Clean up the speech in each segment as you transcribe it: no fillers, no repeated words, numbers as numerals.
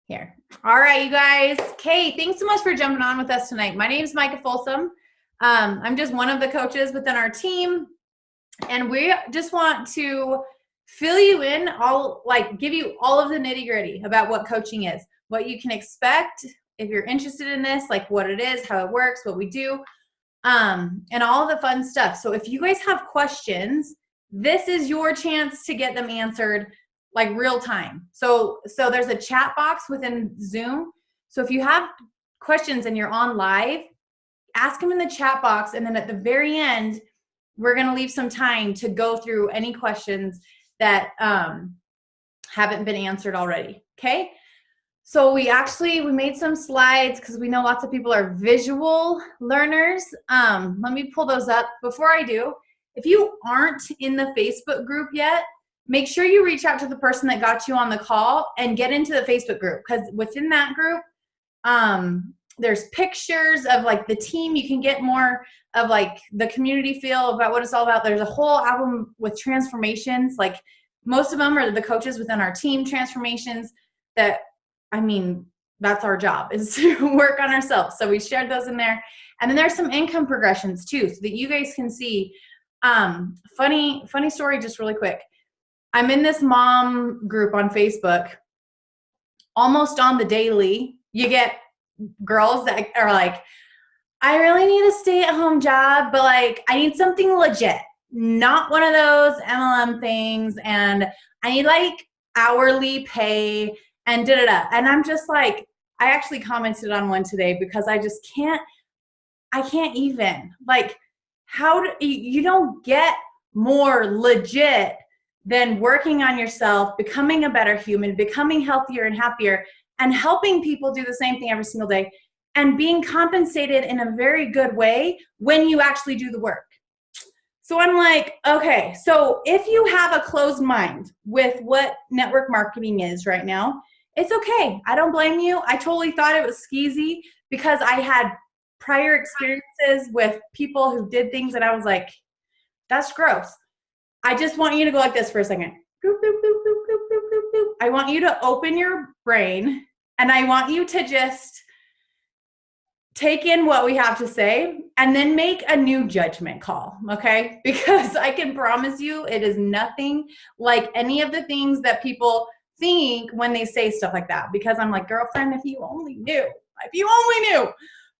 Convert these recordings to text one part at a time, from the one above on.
Here. All right, you guys. Kay, thanks so much for jumping on with us tonight. My name is Micah Folsom. I'm just one of the coaches within our team, and we just want to fill you in, give you all of the nitty-gritty about what coaching is, what you can expect if you're interested in this, like what it is, how it works, what we do, and all the fun stuff. So if you guys have questions, this is your chance to get them answered like real time. So there's a chat box within Zoom. So if you have questions and you're on live, ask them in the chat box. And then at the very end, we're going to leave some time to go through any questions that haven't been answered already. Okay. So we made some slides because we know lots of people are visual learners. Let me pull those up. Before I do, if you aren't in the Facebook group yet, make sure you reach out to the person that got you on the call and get into the Facebook group, because within that group, there's pictures of like the team. You can get more of like the community feel about what it's all about. There's a whole album with transformations. Like most of them are the coaches within our team transformations that, that's our job, is to work on ourselves. So we shared those in there. And then there's some income progressions too, so that you guys can see. Funny story, just really quick. I'm in this mom group on Facebook. Almost on the daily, you get girls that are like, I really need a stay-at-home job, but like I need something legit, not one of those MLM things, and I need like hourly pay and da-da-da. And I'm just like, I actually commented on one today because I can't even, like, you don't get more legit than working on yourself, becoming a better human, becoming healthier and happier, and helping people do the same thing every single day, and being compensated in a very good way when you actually do the work. So I'm like, okay, so if you have a closed mind with what network marketing is right now, it's okay. I don't blame you. I totally thought it was skeezy because I had prior experiences with people who did things that I was like, that's gross. I just want you to go like this for a second. Boop, boop, boop, boop, boop, boop, boop, boop. I want you to open your brain, and I want you to just take in what we have to say and then make a new judgment call, okay? Because I can promise you it is nothing like any of the things that people think when they say stuff like that. Because I'm like, girlfriend, if you only knew. If you only knew.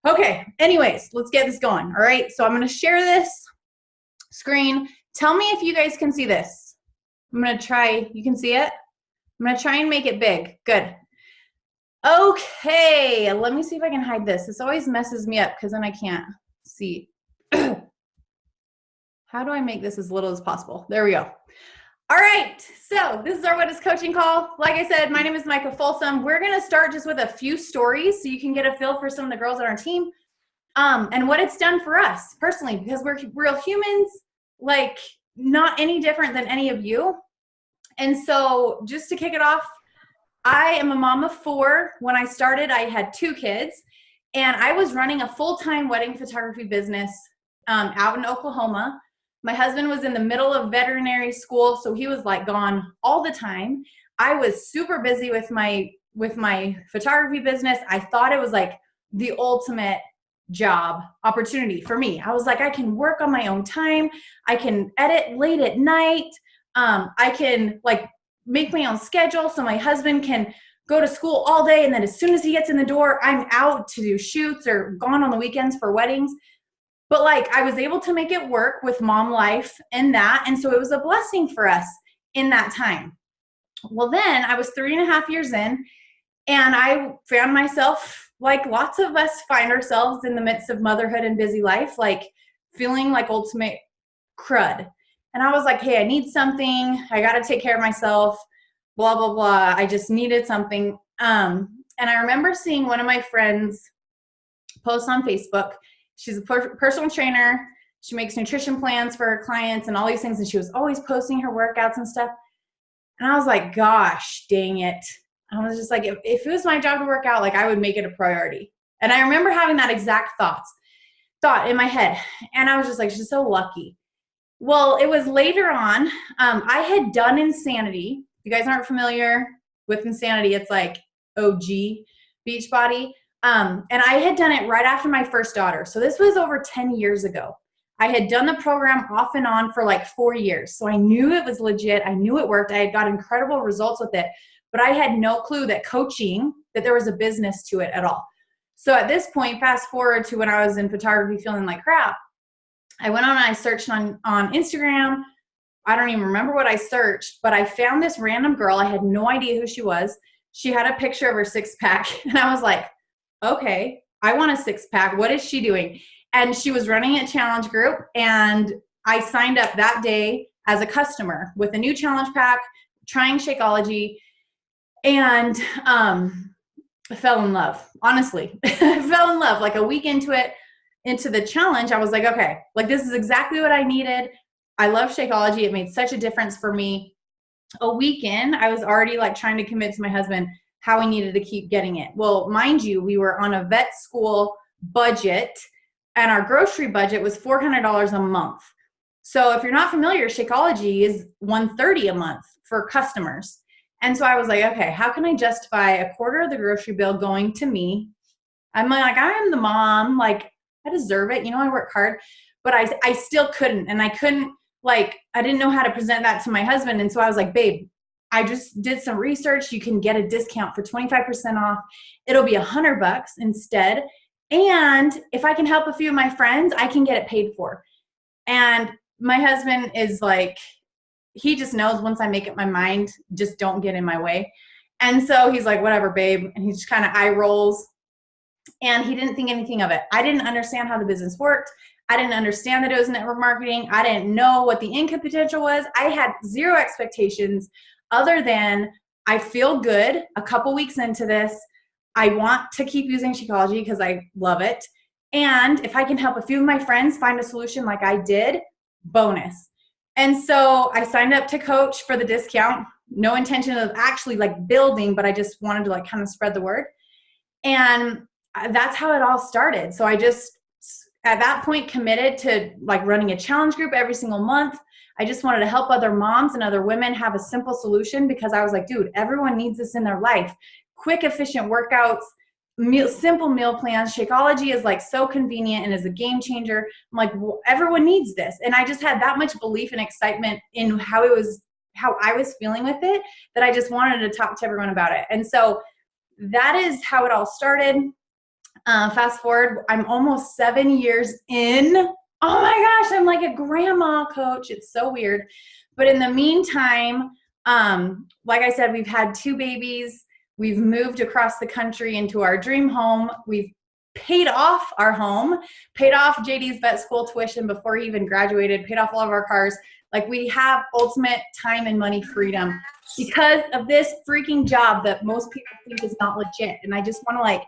Okay, anyways, let's get this going, all right? So I'm going to share this screen. Tell me if you guys can see this. I'm going to try. You can see it? I'm going to try and make it big. Good. Okay, let me see if I can hide this. This always messes me up because then I can't see. How do I make this as little as possible? There we go. All right, so this is our What is Coaching call. Like I said, my name is Micah Folsom. We're going to start just with a few stories so you can get a feel for some of the girls on our team and what it's done for us personally, because we're real humans, like not any different than any of you. And so just to kick it off, I am a mom of 4. When I started, I had 2 kids, and I was running a full-time wedding photography business out in Oklahoma. My husband was in the middle of veterinary school, so he was like gone all the time. I was super busy with my photography business. I thought it was like the ultimate job opportunity for me. I was like, I can work on my own time. I can edit late at night. I can like make my own schedule so my husband can go to school all day, and then as soon as he gets in the door, I'm out to do shoots or gone on the weekends for weddings. But like I was able to make it work with mom life and that, and so it was a blessing for us in that time. Well, then I was 3.5 years in, and I found myself, like lots of us find ourselves in the midst of motherhood and busy life, like feeling like ultimate crud. And I was like, hey, I need something. I got to take care of myself, blah, blah, blah. I just needed something. And I remember seeing one of my friends post on Facebook. She's a personal trainer. She makes nutrition plans for her clients and all these things. And she was always posting her workouts and stuff. And I was like, gosh, dang it. I was just like, if it was my job to work out, like I would make it a priority. And I remember having that exact thought in my head. And I was just like, she's so lucky. Well, it was later on. I had done Insanity. If you guys aren't familiar with Insanity, it's like OG Beachbody. And I had done it right after my first daughter. So this was over 10 years ago. I had done the program off and on for like 4 years. So I knew it was legit. I knew it worked. I had got incredible results with it, but I had no clue that coaching, that there was a business to it at all. So at this point, fast forward to when I was in photography feeling like crap, I went on and I searched on Instagram. I don't even remember what I searched, but I found this random girl. I had no idea who she was. She had a picture of her six pack. And I was like, okay, I want a six pack. What is she doing? And she was running a challenge group. And I signed up that day as a customer with a new challenge pack, trying Shakeology, and I fell in love. Honestly, I fell in love. Like a week into it, into the challenge, I was like, okay, like this is exactly what I needed. I love Shakeology. It made such a difference for me. A week in, I was already like trying to convince my husband how we needed to keep getting it. Well, mind you, we were on a vet school budget and our grocery budget was $400 a month. So if you're not familiar, Shakeology is $130 a month for customers. And so I was like, okay, how can I justify a quarter of the grocery bill going to me? I'm like, I'm the mom, like I deserve it. You know, I work hard, but I still couldn't. And I couldn't, like, I didn't know how to present that to my husband. And so I was like, babe, I just did some research. You can get a discount for 25% off. It'll be $100 instead. And if I can help a few of my friends, I can get it paid for. And my husband is like, he just knows once I make up my mind, just don't get in my way. And so he's like, whatever, babe. And he just kind of eye rolls. And he didn't think anything of it. I didn't understand how the business worked. I didn't understand that it was network marketing. I didn't know what the income potential was. I had zero expectations other than I feel good a couple weeks into this. I want to keep using Shakeology because I love it. And if I can help a few of my friends find a solution like I did, bonus. And so I signed up to coach for the discount. No intention of actually like building, but I just wanted to like kind of spread the word. And that's how it all started. So I just, at that point, committed to like running a challenge group every single month. I just wanted to help other moms and other women have a simple solution because I was like, dude, everyone needs this in their life. Quick, efficient workouts, simple meal plans. Shakeology is like so convenient and is a game changer. I'm like, well, everyone needs this. And I just had that much belief and excitement in how I was feeling with it that I just wanted to talk to everyone about it. And so that is how it all started. Fast forward, I'm almost 7 years in. Oh my gosh, I'm like a grandma coach. It's so weird. But in the meantime, like I said, we've had 2 babies. We've moved across the country into our dream home. We've paid off our home, paid off JD's vet school tuition before he even graduated, paid off all of our cars. Like we have ultimate time and money freedom because of this freaking job that most people think is not legit. And I just want to like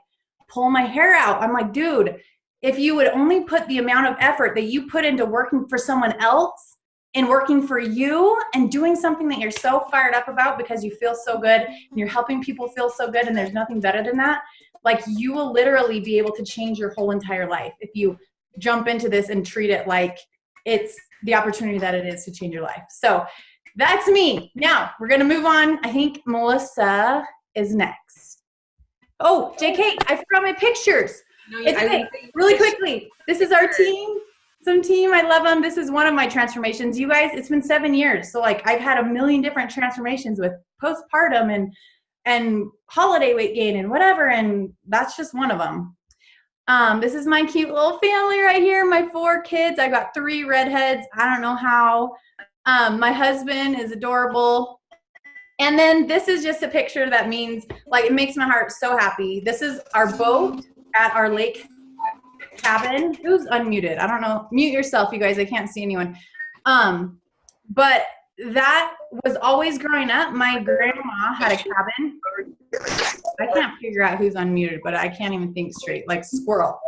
pull my hair out. I'm like, dude, if you would only put the amount of effort that you put into working for someone else and working for you and doing something that you're so fired up about because you feel so good and you're helping people feel so good and there's nothing better than that, like you will literally be able to change your whole entire life if you jump into this and treat it like it's the opportunity that it is to change your life. So that's me. Now we're going to move on. I think Melissa is next. Oh, JK, I forgot my pictures. No, it's okay. Really quickly. This is our team. Some team. I love them. This is one of my transformations. You guys, it's been 7 years. So like I've had a million different transformations with postpartum and holiday weight gain and whatever. And that's just one of them. This is my cute little family right here. My 4 kids. I got 3 redheads. I don't know how. My husband is adorable. And then this is just a picture that means, like, it makes my heart so happy. This is our boat at our lake cabin. Who's unmuted? I don't know. Mute yourself, you guys. I can't see anyone. But that was always growing up. My grandma had a cabin. I can't figure out who's unmuted, but I can't even think straight, like squirrel.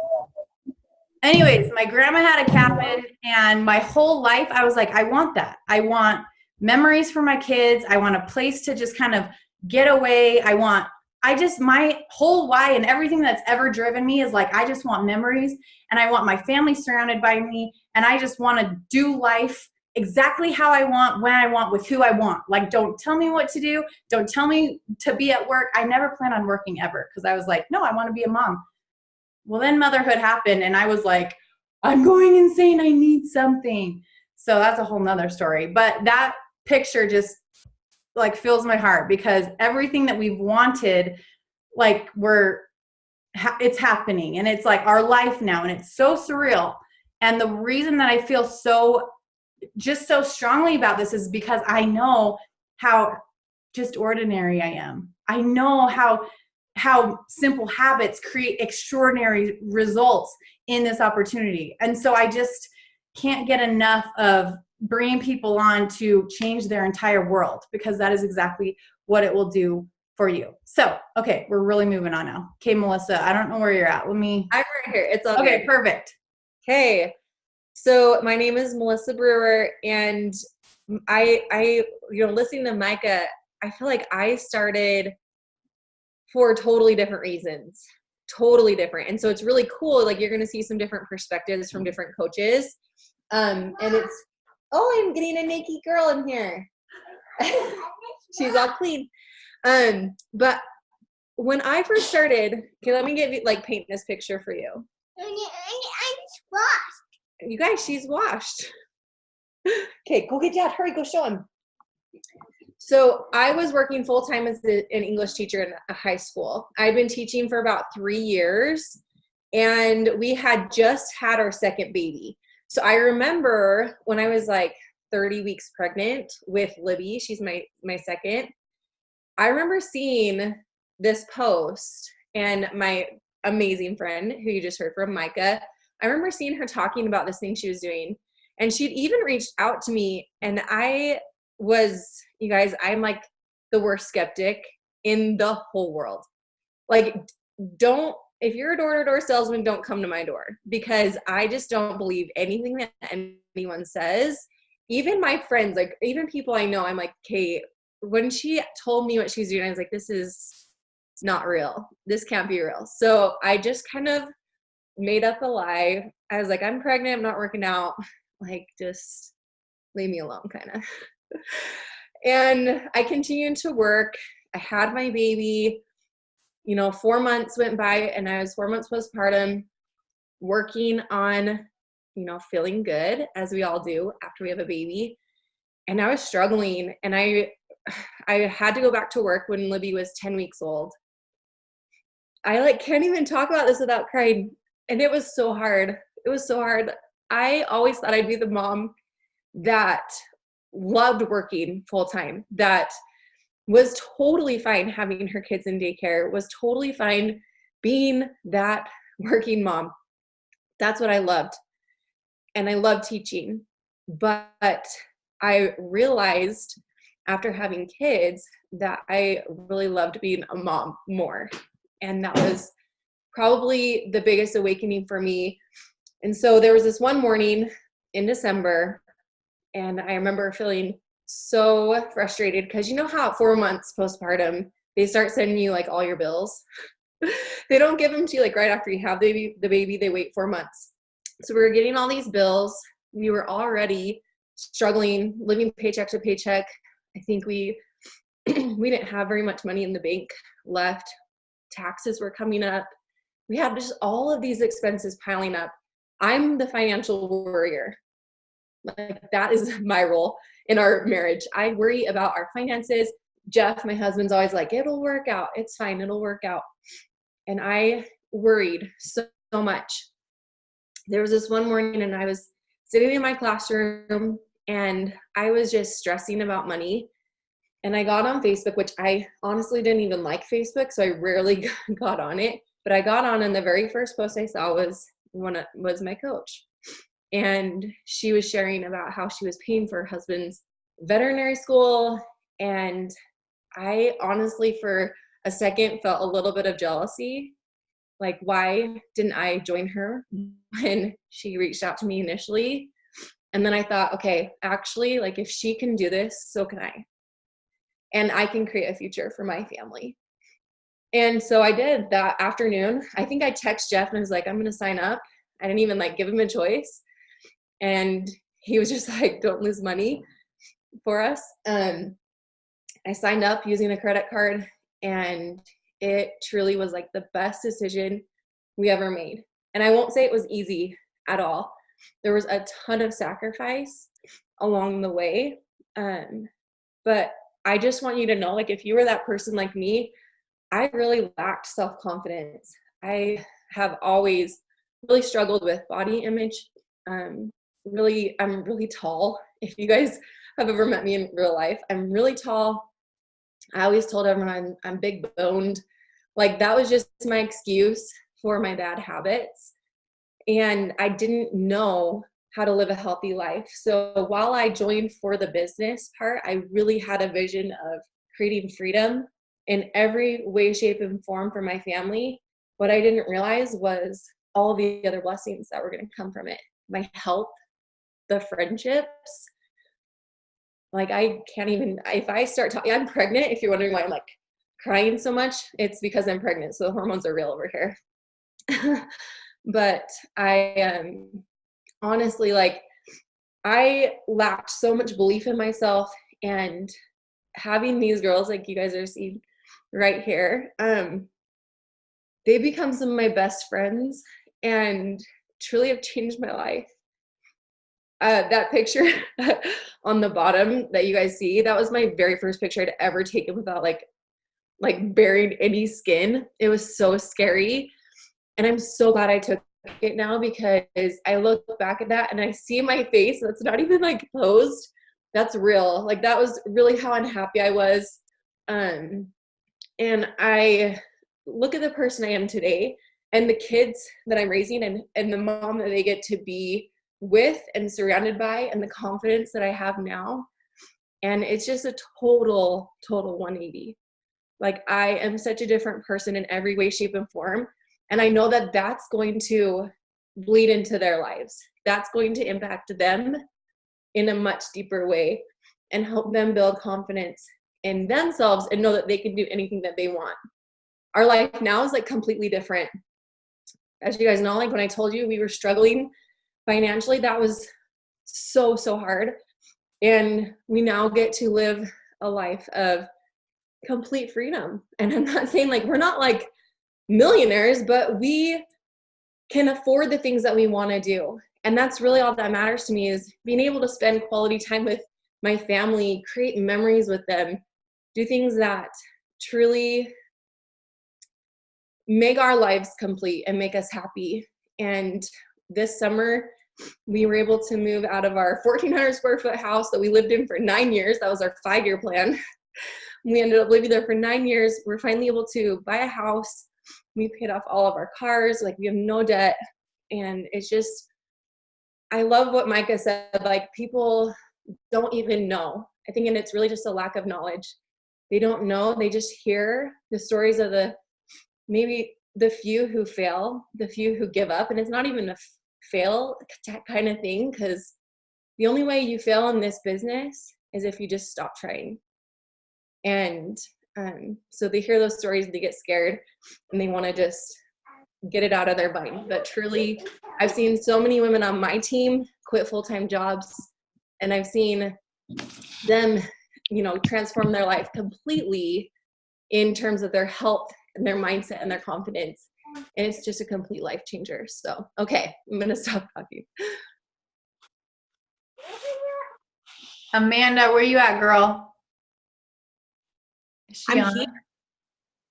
Anyways, my grandma had a cabin, and my whole life I was like, I want that. I want memories for my kids. I want a place to just kind of get away. My whole why and everything that's ever driven me is like, I just want memories and I want my family surrounded by me and I just want to do life exactly how I want, when I want, with who I want. Like, don't tell me what to do. Don't tell me to be at work. I never plan on working ever because I was like, no, I want to be a mom. Well, then motherhood happened and I was like, I'm going insane. I need something. So that's a whole nother story. But that picture just like fills my heart because everything that we've wanted, like it's happening and it's like our life now and it's so surreal. And the reason that I feel so strongly about this is because I know how just ordinary I am. I know how simple habits create extraordinary results in this opportunity. And so I just can't get enough of bringing people on to change their entire world because that is exactly what it will do for you. So, okay, we're really moving on now. Okay, Melissa, I don't know where you're at. I'm right here. It's all okay, good. Perfect. Okay. So my name is Melissa Brewer, and I listening to Micah, I feel like I started for totally different reasons. Totally different. And so it's really cool. Like, you're going to see some different perspectives from different coaches. And it's, oh, I'm getting a naked girl in here. She's all clean. But when I first started, okay, let me paint this picture for you. I'm washed. You guys, she's washed. Okay, go get Dad. Hurry, go show him. So I was working full-time as an English teacher in a high school. I've been teaching for about 3 years, and we had just had our second baby. So I remember when I was like 30 weeks pregnant with Libby, she's my second, I remember seeing this post, and my amazing friend who you just heard from, Micah, I remember seeing her talking about this thing she was doing, and she'd even reached out to me, and you guys, I'm like the worst skeptic in the whole world. Like, if you're a door-to-door salesman, don't come to my door, because I just don't believe anything that anyone says. Even my friends, like even people I know, I'm like, okay, when she told me what she's doing, I was like, this is not real. This can't be real. So I just kind of made up a lie. I was like, I'm pregnant, I'm not working out. Like, just leave me alone, kind of. And I continued to work. I had my baby, 4 months went by, and I was 4 months postpartum, working on, feeling good, as we all do after we have a baby. And I was struggling, and I had to go back to work when Libby was 10 weeks old. I can't even talk about this without crying. And it was so hard. It was so hard. I always thought I'd be the mom that loved working full time, that was totally fine having her kids in daycare, was totally fine being that working mom. That's what I loved. And I loved teaching. But I realized after having kids that I really loved being a mom more. And that was probably the biggest awakening for me. And so there was this one morning in December, and I remember feeling so frustrated because you know how at 4 months postpartum, they start sending you like all your bills. They don't give them to you like right after you have the baby, they wait 4 months. So we were getting all these bills. We were already struggling, living paycheck to paycheck. I think we didn't have very much money in the bank left. Taxes were coming up. We had just all of these expenses piling up. I'm the financial worrier. Like, that is my role in our marriage. I worry about our finances. Jeff, my husband's always like, it'll work out. It's fine. It'll work out. And I worried so much. There was this one morning, and I was sitting in my classroom, and I was just stressing about money. And I got on Facebook, which I honestly didn't even like Facebook, so I rarely got on it. But I got on, and the very first post I saw was my coach. And she was sharing about how she was paying for her husband's veterinary school. And I honestly, for a second, felt a little bit of jealousy. Like, why didn't I join her when she reached out to me initially? And then I thought, okay, actually, like, if she can do this, so can I. And I can create a future for my family. And so I did that afternoon. I think I texted Jeff and I was like, I'm going to sign up. I didn't even give him a choice. And he was just like, don't lose money for us. I signed up using a credit card, and it truly was like the best decision we ever made. And I won't say it was easy at all. There was a ton of sacrifice along the way. But I just want you to know, like, if you were that person like me, I really lacked self-confidence. I have always really struggled with body image. I'm really tall. If you guys have ever met me in real life, I'm really tall. I always told everyone I'm big boned. Like, that was just my excuse for my bad habits. And I didn't know how to live a healthy life. So while I joined for the business part, I really had a vision of creating freedom in every way, shape, and form for my family. What I didn't realize was all the other blessings that were going to come from it. My health, the friendships. Like, I can't even, if I start talking, I'm pregnant. If you're wondering why I'm like crying so much, it's because I'm pregnant. So the hormones are real over here. But I honestly, like, I lacked so much belief in myself, and having these girls like you guys are seeing right here, they become some of my best friends and truly have changed my life. That picture on the bottom that you guys see, that was my very first picture I'd ever taken without like bearing any skin. It was so scary. And I'm so glad I took it now, because I look back at that and I see my face that's not even like posed. That's real. Like, that was really how unhappy I was. And I look at the person I am today and the kids that I'm raising, and the mom that they get to be with and surrounded by, and the confidence that I have now. And it's just a total 180. Like, I am such a different person in every way, shape, and form. And I know that that's going to bleed into their lives. That's going to impact them in a much deeper way and help them build confidence in themselves and know that they can do anything that they want. Our life now is like completely different. As you guys know, like when I told you we were struggling financially, that was so hard. And we now get to live a life of complete freedom. And I'm not saying like we're not like millionaires, but we can afford the things that we want to do. And that's really all that matters to me, is being able to spend quality time with my family, create memories with them, do things that truly make our lives complete and make us happy. And this summer, we were able to move out of our 1,400 square foot house that we lived in for 9 years. That was our 5-year plan. We ended up living there for 9 years. We're finally able to buy a house. We paid off all of our cars. Like, we have no debt. And it's just, I love what Micah said. Like, people don't even know. I think, and it's really just a lack of knowledge. They don't know. They just hear the stories of maybe the few who fail, the few who give up. And it's not even a fail kind of thing, because the only way you fail in this business is if you just stop trying. And so they hear those stories, they get scared, and they want to just get it out of their mind. But truly, I've seen so many women on my team quit full-time jobs, and I've seen them, transform their life completely in terms of their health and their mindset and their confidence. And it's just a complete life changer. So, okay, I'm going to stop talking. Amanda, where you at, girl? I'm here.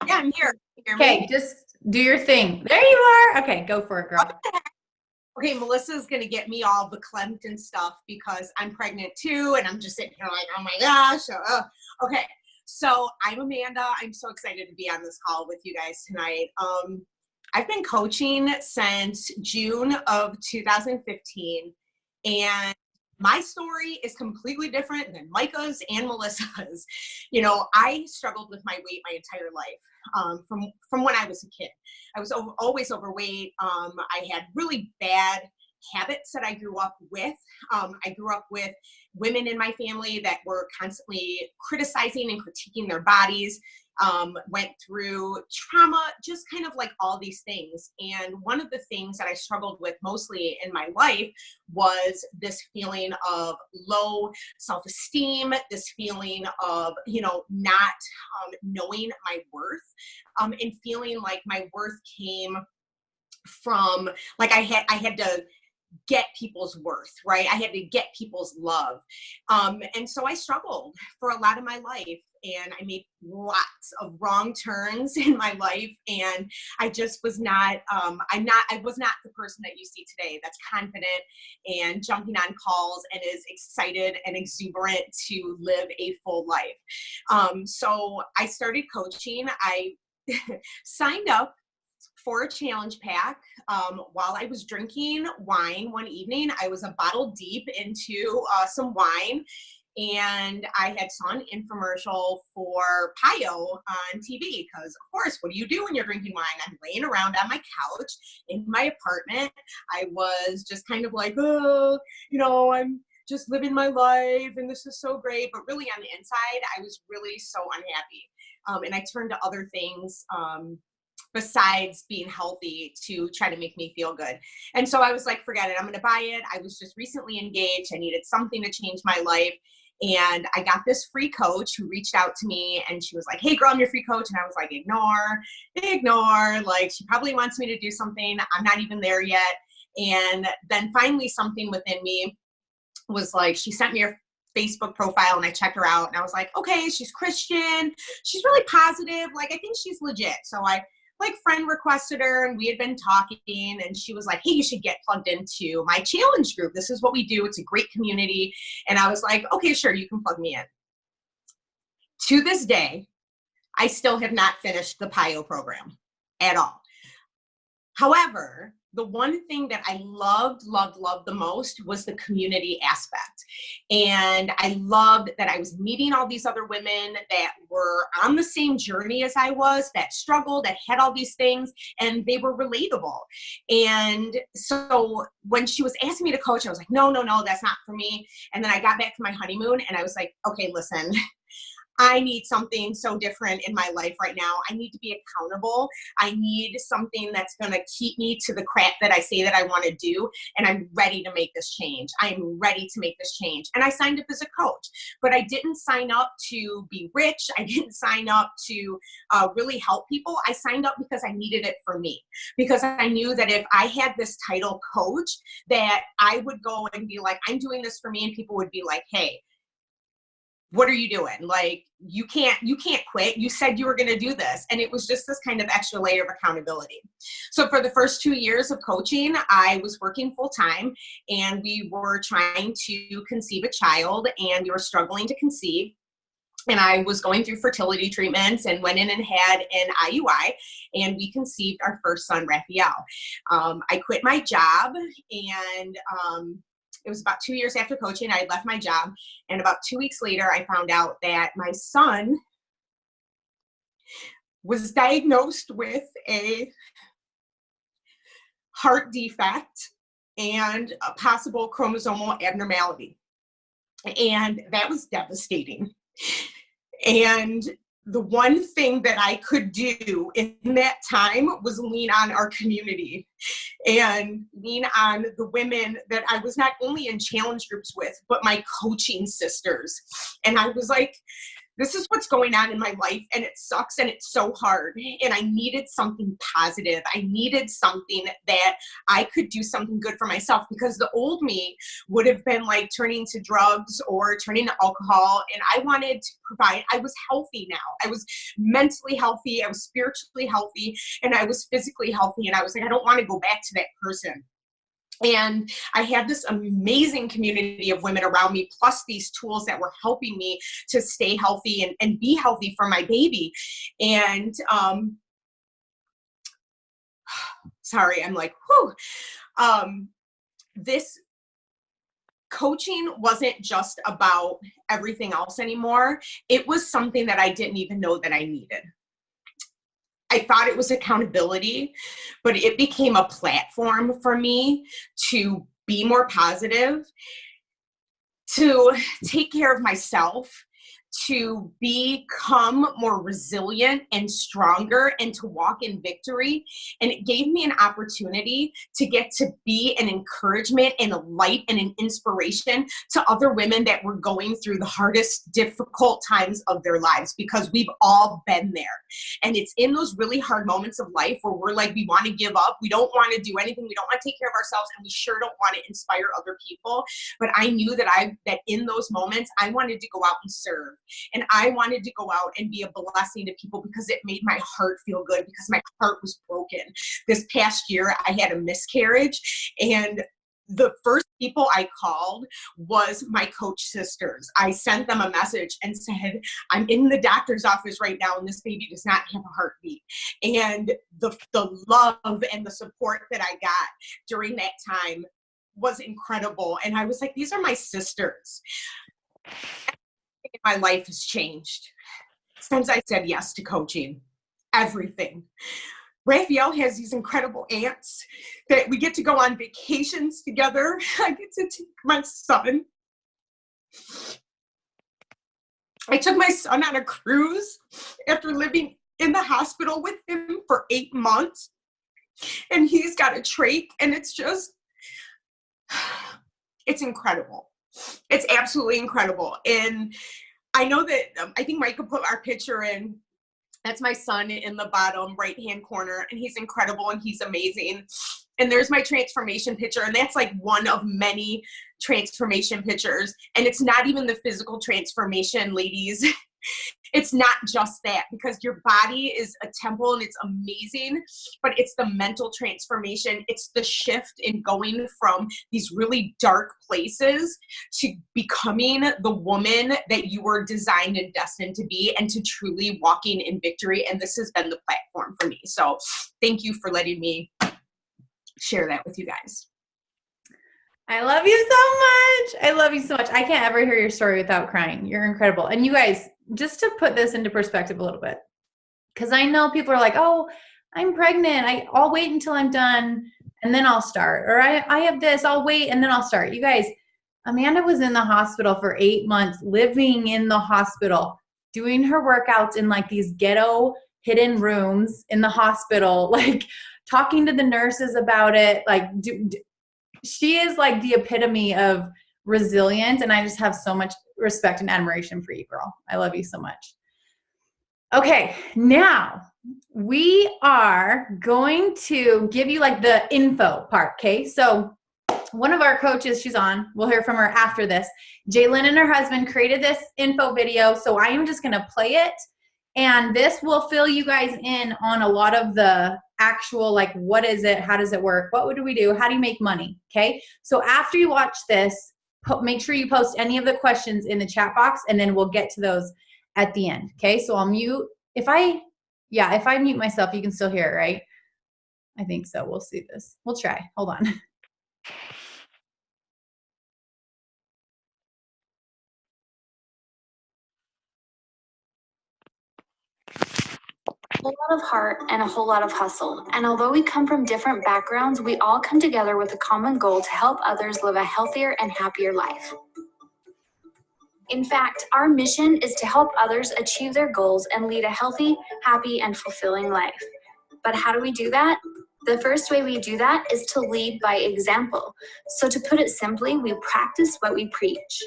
Yeah, I'm here. Okay, just do your thing. There you are. Okay, go for it, girl. Okay, Melissa's going to get me all verklempt and stuff because I'm pregnant too, and I'm just sitting here like, oh my gosh. Okay, so I'm Amanda. I'm so excited to be on this call with you guys tonight. I've been coaching since June of 2015, and my story is completely different than Micah's and Melissa's. I struggled with my weight my entire life, from when I was a kid. I was always overweight. I had really bad habits that I grew up with. I grew up with women in my family that were constantly criticizing and critiquing their bodies. went through trauma, just kind of like all these things. And one of the things that I struggled with mostly in my life was this feeling of low self-esteem, this feeling of, not knowing my worth, and feeling like my worth came from, like, I had to get people's worth, right? I had to get people's love. And so I struggled for a lot of my life, and I made lots of wrong turns in my life. And I just was not, I was not the person that you see today that's confident and jumping on calls and is excited and exuberant to live a full life. So I started coaching. I signed up for a challenge pack while I was drinking wine one evening. I was a bottle deep into some wine, and I had saw an infomercial for Pio on TV, because of course, what do you do when you're drinking wine? I'm laying around on my couch in my apartment. I was just kind of like, oh, I'm just living my life and this is so great. But really on the inside, I was really so unhappy. And I turned to other things besides being healthy to try to make me feel good. And so I was like, forget it, I'm going to buy it. I was just recently engaged. I needed something to change my life. And I got this free coach who reached out to me, and she was like, hey girl, I'm your free coach. And I was like, ignore. Like, she probably wants me to do something. I'm not even there yet. And then finally something within me was like, she sent me her Facebook profile, and I checked her out, and I was like, okay, she's Christian. She's really positive. Like, I think she's legit. So I friend requested her, and we had been talking, and she was like, hey, you should get plugged into my challenge group. This is what we do. It's a great community. And I was like, okay, sure, you can plug me in. To this day, I still have not finished the PIO program at all. However, the one thing that I loved the most was the community aspect. And I loved that I was meeting all these other women that were on the same journey as I was, that struggled, that had all these things, and they were relatable. And so when she was asking me to coach, I was like, no, that's not for me. And then I got back from my honeymoon, and I was like, okay, listen, I need something so different in my life right now. I need to be accountable. I need something that's going to keep me to the crap that I say that I want to do. And I'm ready to make this change. I'm ready to make this change. And I signed up as a coach, but I didn't sign up to be rich. I didn't sign up to really help people. I signed up because I needed it for me, because I knew that if I had this title coach, that I would go and be like, I'm doing this for me. And people would be like, hey, what are you doing? Like, you can't quit. You said you were going to do this. And it was just this kind of extra layer of accountability. So for the first 2 years of coaching, I was working full time, and we were trying to conceive a child, and we were struggling to conceive. And I was going through fertility treatments and went in and had an IUI, and we conceived our first son, Raphael. I quit my job, and it was about 2 years after coaching. I had left my job, and about 2 weeks later, I found out that my son was diagnosed with a heart defect and a possible chromosomal abnormality. And that was devastating. And the one thing that I could do in that time was lean on our community and lean on the women that I was not only in challenge groups with, but my coaching sisters. And I was like, this is what's going on in my life, and it sucks, and it's so hard. And I needed something positive. I needed something that I could do something good for myself, because the old me would have been like turning to drugs or turning to alcohol. And I wanted to provide, I was healthy now. I was mentally healthy. I was spiritually healthy, and I was physically healthy. And I was like, I don't want to go back to that person. And I had this amazing community of women around me, plus these tools that were helping me to stay healthy and be healthy for my baby. And sorry, I'm like, whew. This coaching wasn't just about everything else anymore. It was something that I didn't even know that I needed. I thought it was accountability, but it became a platform for me to be more positive, to take care of myself, to become more resilient and stronger and to walk in victory. And it gave me an opportunity to get to be an encouragement and a light and an inspiration to other women that were going through the hardest, difficult times of their lives, because we've all been there. And it's in those really hard moments of life where we're like, we want to give up. We don't want to do anything. We don't want to take care of ourselves. And we sure don't want to inspire other people. But I knew that in those moments, I wanted to go out and serve. And I wanted to go out and be a blessing to people because it made my heart feel good, because my heart was broken. This past year, I had a miscarriage, and the first people I called was my coach sisters. I sent them a message and said, I'm in the doctor's office right now and this baby does not have a heartbeat. And the love and the support that I got during that time was incredible. And I was like, these are my sisters. My life has changed since I said yes to coaching. Everything. Raphael has these incredible aunts that we get to go on vacations together. I get to take my son. I took my son on a cruise after living in the hospital with him for 8 months. And he's got a trach, and it's incredible. It's absolutely incredible. And I know that, I think Micah put our picture in. That's my son in the bottom right-hand corner, and he's incredible and he's amazing. And there's my transformation picture, and that's like one of many transformation pictures. And it's not even the physical transformation, ladies. It's not just that, because your body is a temple and it's amazing, but it's the mental transformation. It's the shift in going from these really dark places to becoming the woman that you were designed and destined to be, and to truly walking in victory. And this has been the platform for me. So thank you for letting me share that with you guys. I love you so much. I love you so much. I can't ever hear your story without crying. You're incredible. And you guys, just to put this into perspective a little bit, because I know people are like, oh, I'm pregnant. I'll wait until I'm done and then I'll start. Or I have this, I'll wait and then I'll start. You guys, Amanda was in the hospital for 8 months, living in the hospital, doing her workouts in like these ghetto hidden rooms in the hospital, like talking to the nurses about it. Like, she is like the epitome of resilience, and I just have so much respect and admiration for you, girl. I love you so much. Okay, now we are going to give you like the info part, okay? So one of our coaches, she's on, we'll hear from her after this. Jaylyn and her husband created this info video, so I am just gonna play it, and this will fill you guys in on a lot of the actual, like, what is it? How does it work? What do we do? How do you make money? Okay. So after you watch this, make sure you post any of the questions in the chat box, and then we'll get to those at the end. Okay. So I'll mute. If I mute myself, you can still hear it, right? I think so. We'll see this. We'll try. Hold on. A whole lot of heart and a whole lot of hustle. And although we come from different backgrounds, we all come together with a common goal to help others live a healthier and happier life. In fact, our mission is to help others achieve their goals and lead a healthy, happy, and fulfilling life. But how do we do that? The first way we do that is to lead by example. So to put it simply, we practice what we preach.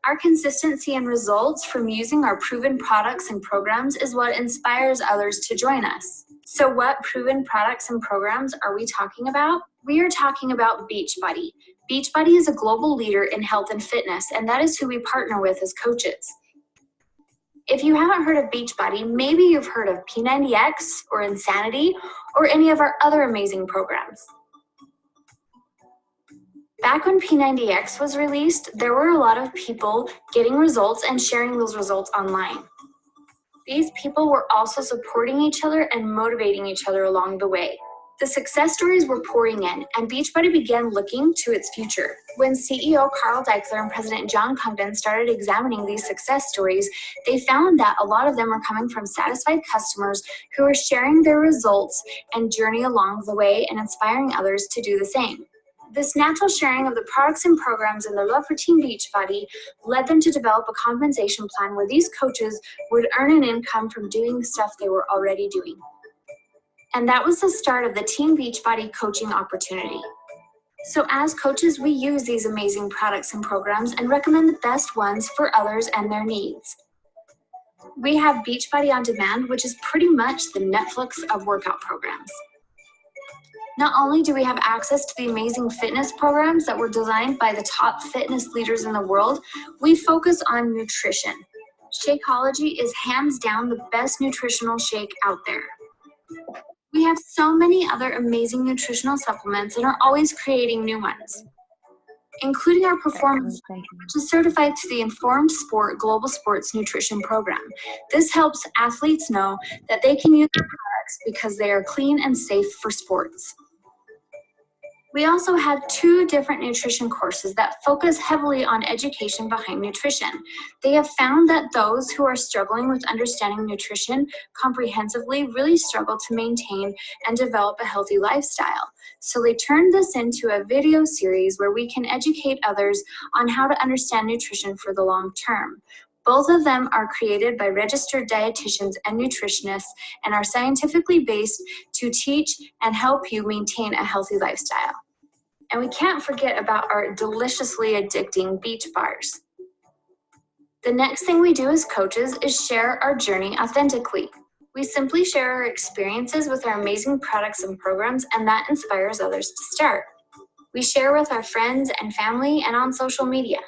Our consistency and results from using our proven products and programs is what inspires others to join us. So what proven products and programs are we talking about? We are talking about Beachbody. Beachbody is a global leader in health and fitness, and that is who we partner with as coaches. If you haven't heard of Beachbody, maybe you've heard of P90X or Insanity or any of our other amazing programs. Back when P90X was released, there were a lot of people getting results and sharing those results online. These people were also supporting each other and motivating each other along the way. The success stories were pouring in, and Beachbody began looking to its future. When CEO Carl Daikeler and President John Congdon started examining these success stories, they found that a lot of them were coming from satisfied customers who were sharing their results and journey along the way and inspiring others to do the same. This natural sharing of the products and programs and their love for Team Beachbody led them to develop a compensation plan where these coaches would earn an income from doing the stuff they were already doing. And that was the start of the Team Beachbody coaching opportunity. So as coaches, we use these amazing products and programs and recommend the best ones for others and their needs. We have Beachbody On Demand, which is pretty much the Netflix of workout programs. Not only do we have access to the amazing fitness programs that were designed by the top fitness leaders in the world, we focus on nutrition. Shakeology is hands down the best nutritional shake out there. We have so many other amazing nutritional supplements and are always creating new ones, including our performance, which is certified to the Informed Sport Global Sports Nutrition Program. This helps athletes know that they can use their products because they are clean and safe for sports. We also have 2 different nutrition courses that focus heavily on education behind nutrition. They have found that those who are struggling with understanding nutrition comprehensively really struggle to maintain and develop a healthy lifestyle. So they turned this into a video series where we can educate others on how to understand nutrition for the long term. Both of them are created by registered dietitians and nutritionists and are scientifically based to teach and help you maintain a healthy lifestyle. And we can't forget about our deliciously addicting beach bars. The next thing we do as coaches is share our journey authentically. We simply share our experiences with our amazing products and programs, and that inspires others to start. We share with our friends and family and on social media.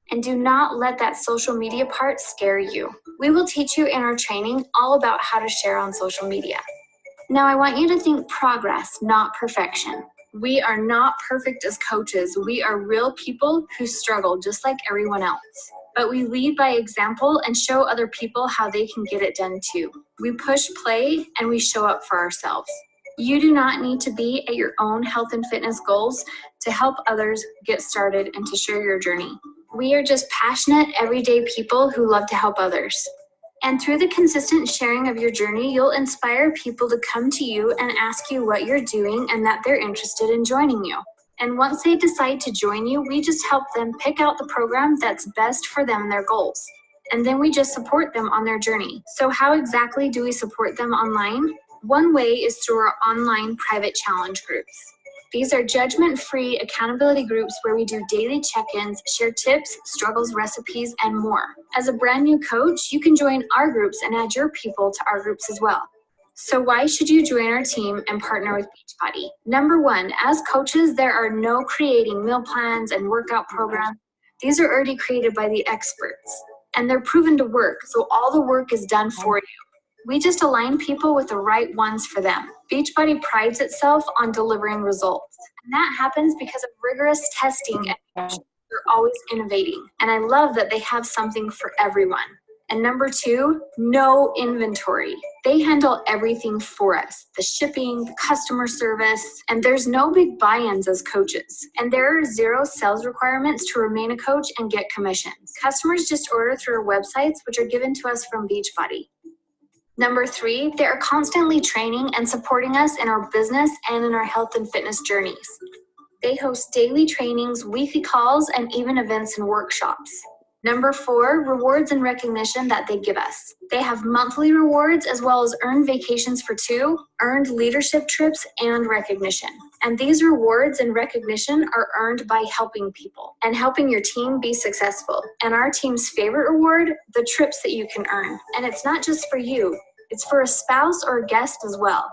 And do not let that social media part scare you. We will teach you in our training all about how to share on social media. Now I want you to think progress, not perfection. We are not perfect as coaches. We are real people who struggle just like everyone else. But we lead by example and show other people how they can get it done too. We push play and we show up for ourselves. You do not need to be at your own health and fitness goals to help others get started and to share your journey. We are just passionate, everyday people who love to help others. And through the consistent sharing of your journey, you'll inspire people to come to you and ask you what you're doing and that they're interested in joining you. And once they decide to join you, we just help them pick out the program that's best for them and their goals. And then we just support them on their journey. So how exactly do we support them online? One way is through our online private challenge groups. These are judgment-free accountability groups where we do daily check-ins, share tips, struggles, recipes, and more. As a brand new coach, you can join our groups and add your people to our groups as well. So why should you join our team and partner with Beachbody? Number 1, as coaches, there are no creating meal plans and workout programs. These are already created by the experts, and they're proven to work, so all the work is done for you. We just align people with the right ones for them. Beachbody prides itself on delivering results. And that happens because of rigorous testing and they're always innovating. And I love that they have something for everyone. And number 2, no inventory. They handle everything for us. The shipping, the customer service, and there's no big buy-ins as coaches. And there are 0 sales requirements to remain a coach and get commissions. Customers just order through our websites, which are given to us from Beachbody. Number 3, they are constantly training and supporting us in our business and in our health and fitness journeys. They host daily trainings, weekly calls, and even events and workshops. Number 4, rewards and recognition that they give us. They have monthly rewards as well as earned vacations for 2, earned leadership trips, and recognition. And these rewards and recognition are earned by helping people and helping your team be successful. And our team's favorite reward, the trips that you can earn. And it's not just for you, it's for a spouse or a guest as well.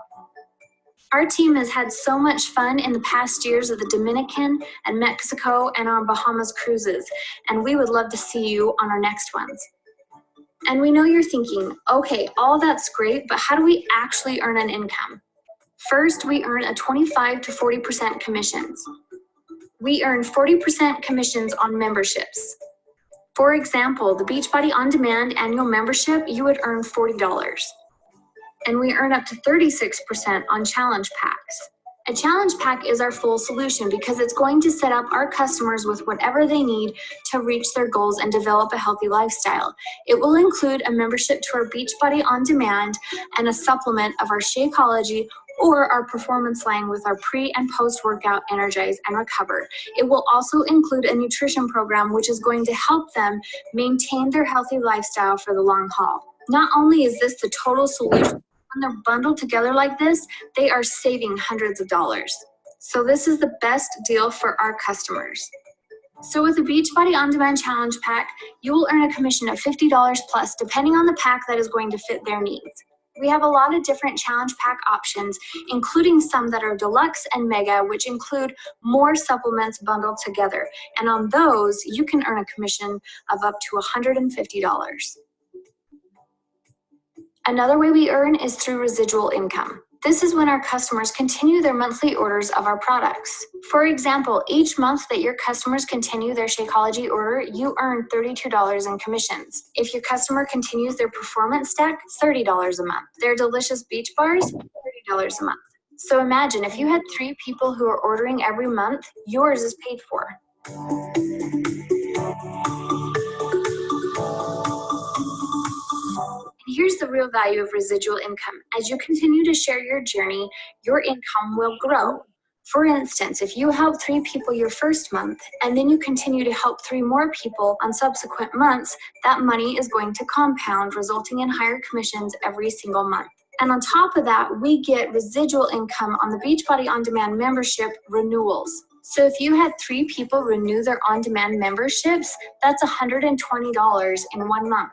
Our team has had so much fun in the past years of the Dominican and Mexico and on Bahamas cruises, and we would love to see you on our next ones. And we know you're thinking, okay, all that's great, but how do we actually earn an income? First, we earn a 25 to 40% commissions. We earn 40% commissions on memberships. For example, the Beachbody On Demand annual membership, you would earn $40. And we earn up to 36% on challenge packs. A challenge pack is our full solution because it's going to set up our customers with whatever they need to reach their goals and develop a healthy lifestyle. It will include a membership to our Beachbody On Demand and a supplement of our Shakeology or our performance line with our pre and post-workout Energize and Recover. It will also include a nutrition program which is going to help them maintain their healthy lifestyle for the long haul. Not only is this the total solution, when they're bundled together like this, they are saving hundreds of dollars. So this is the best deal for our customers. So with the Beachbody On Demand Challenge Pack, you will earn a commission of $50 plus, depending on the pack that is going to fit their needs. We have a lot of different challenge pack options, including some that are deluxe and mega, which include more supplements bundled together. And on those, you can earn a commission of up to $150. Another way we earn is through residual income. This is when our customers continue their monthly orders of our products. For example, each month that your customers continue their Shakeology order, you earn $32 in commissions. If your customer continues their Performance Stack, $30 a month. Their Delicious Beach Bars, $30 a month. So imagine if you had 3 people who are ordering every month, yours is paid for. Here's the real value of residual income. As you continue to share your journey, your income will grow. For instance, if you help 3 people your first month, and then you continue to help 3 more people on subsequent months, that money is going to compound, resulting in higher commissions every single month. And on top of that, we get residual income on the Beachbody On Demand membership renewals. So if you had 3 people renew their on-demand memberships, that's $120 in 1 month.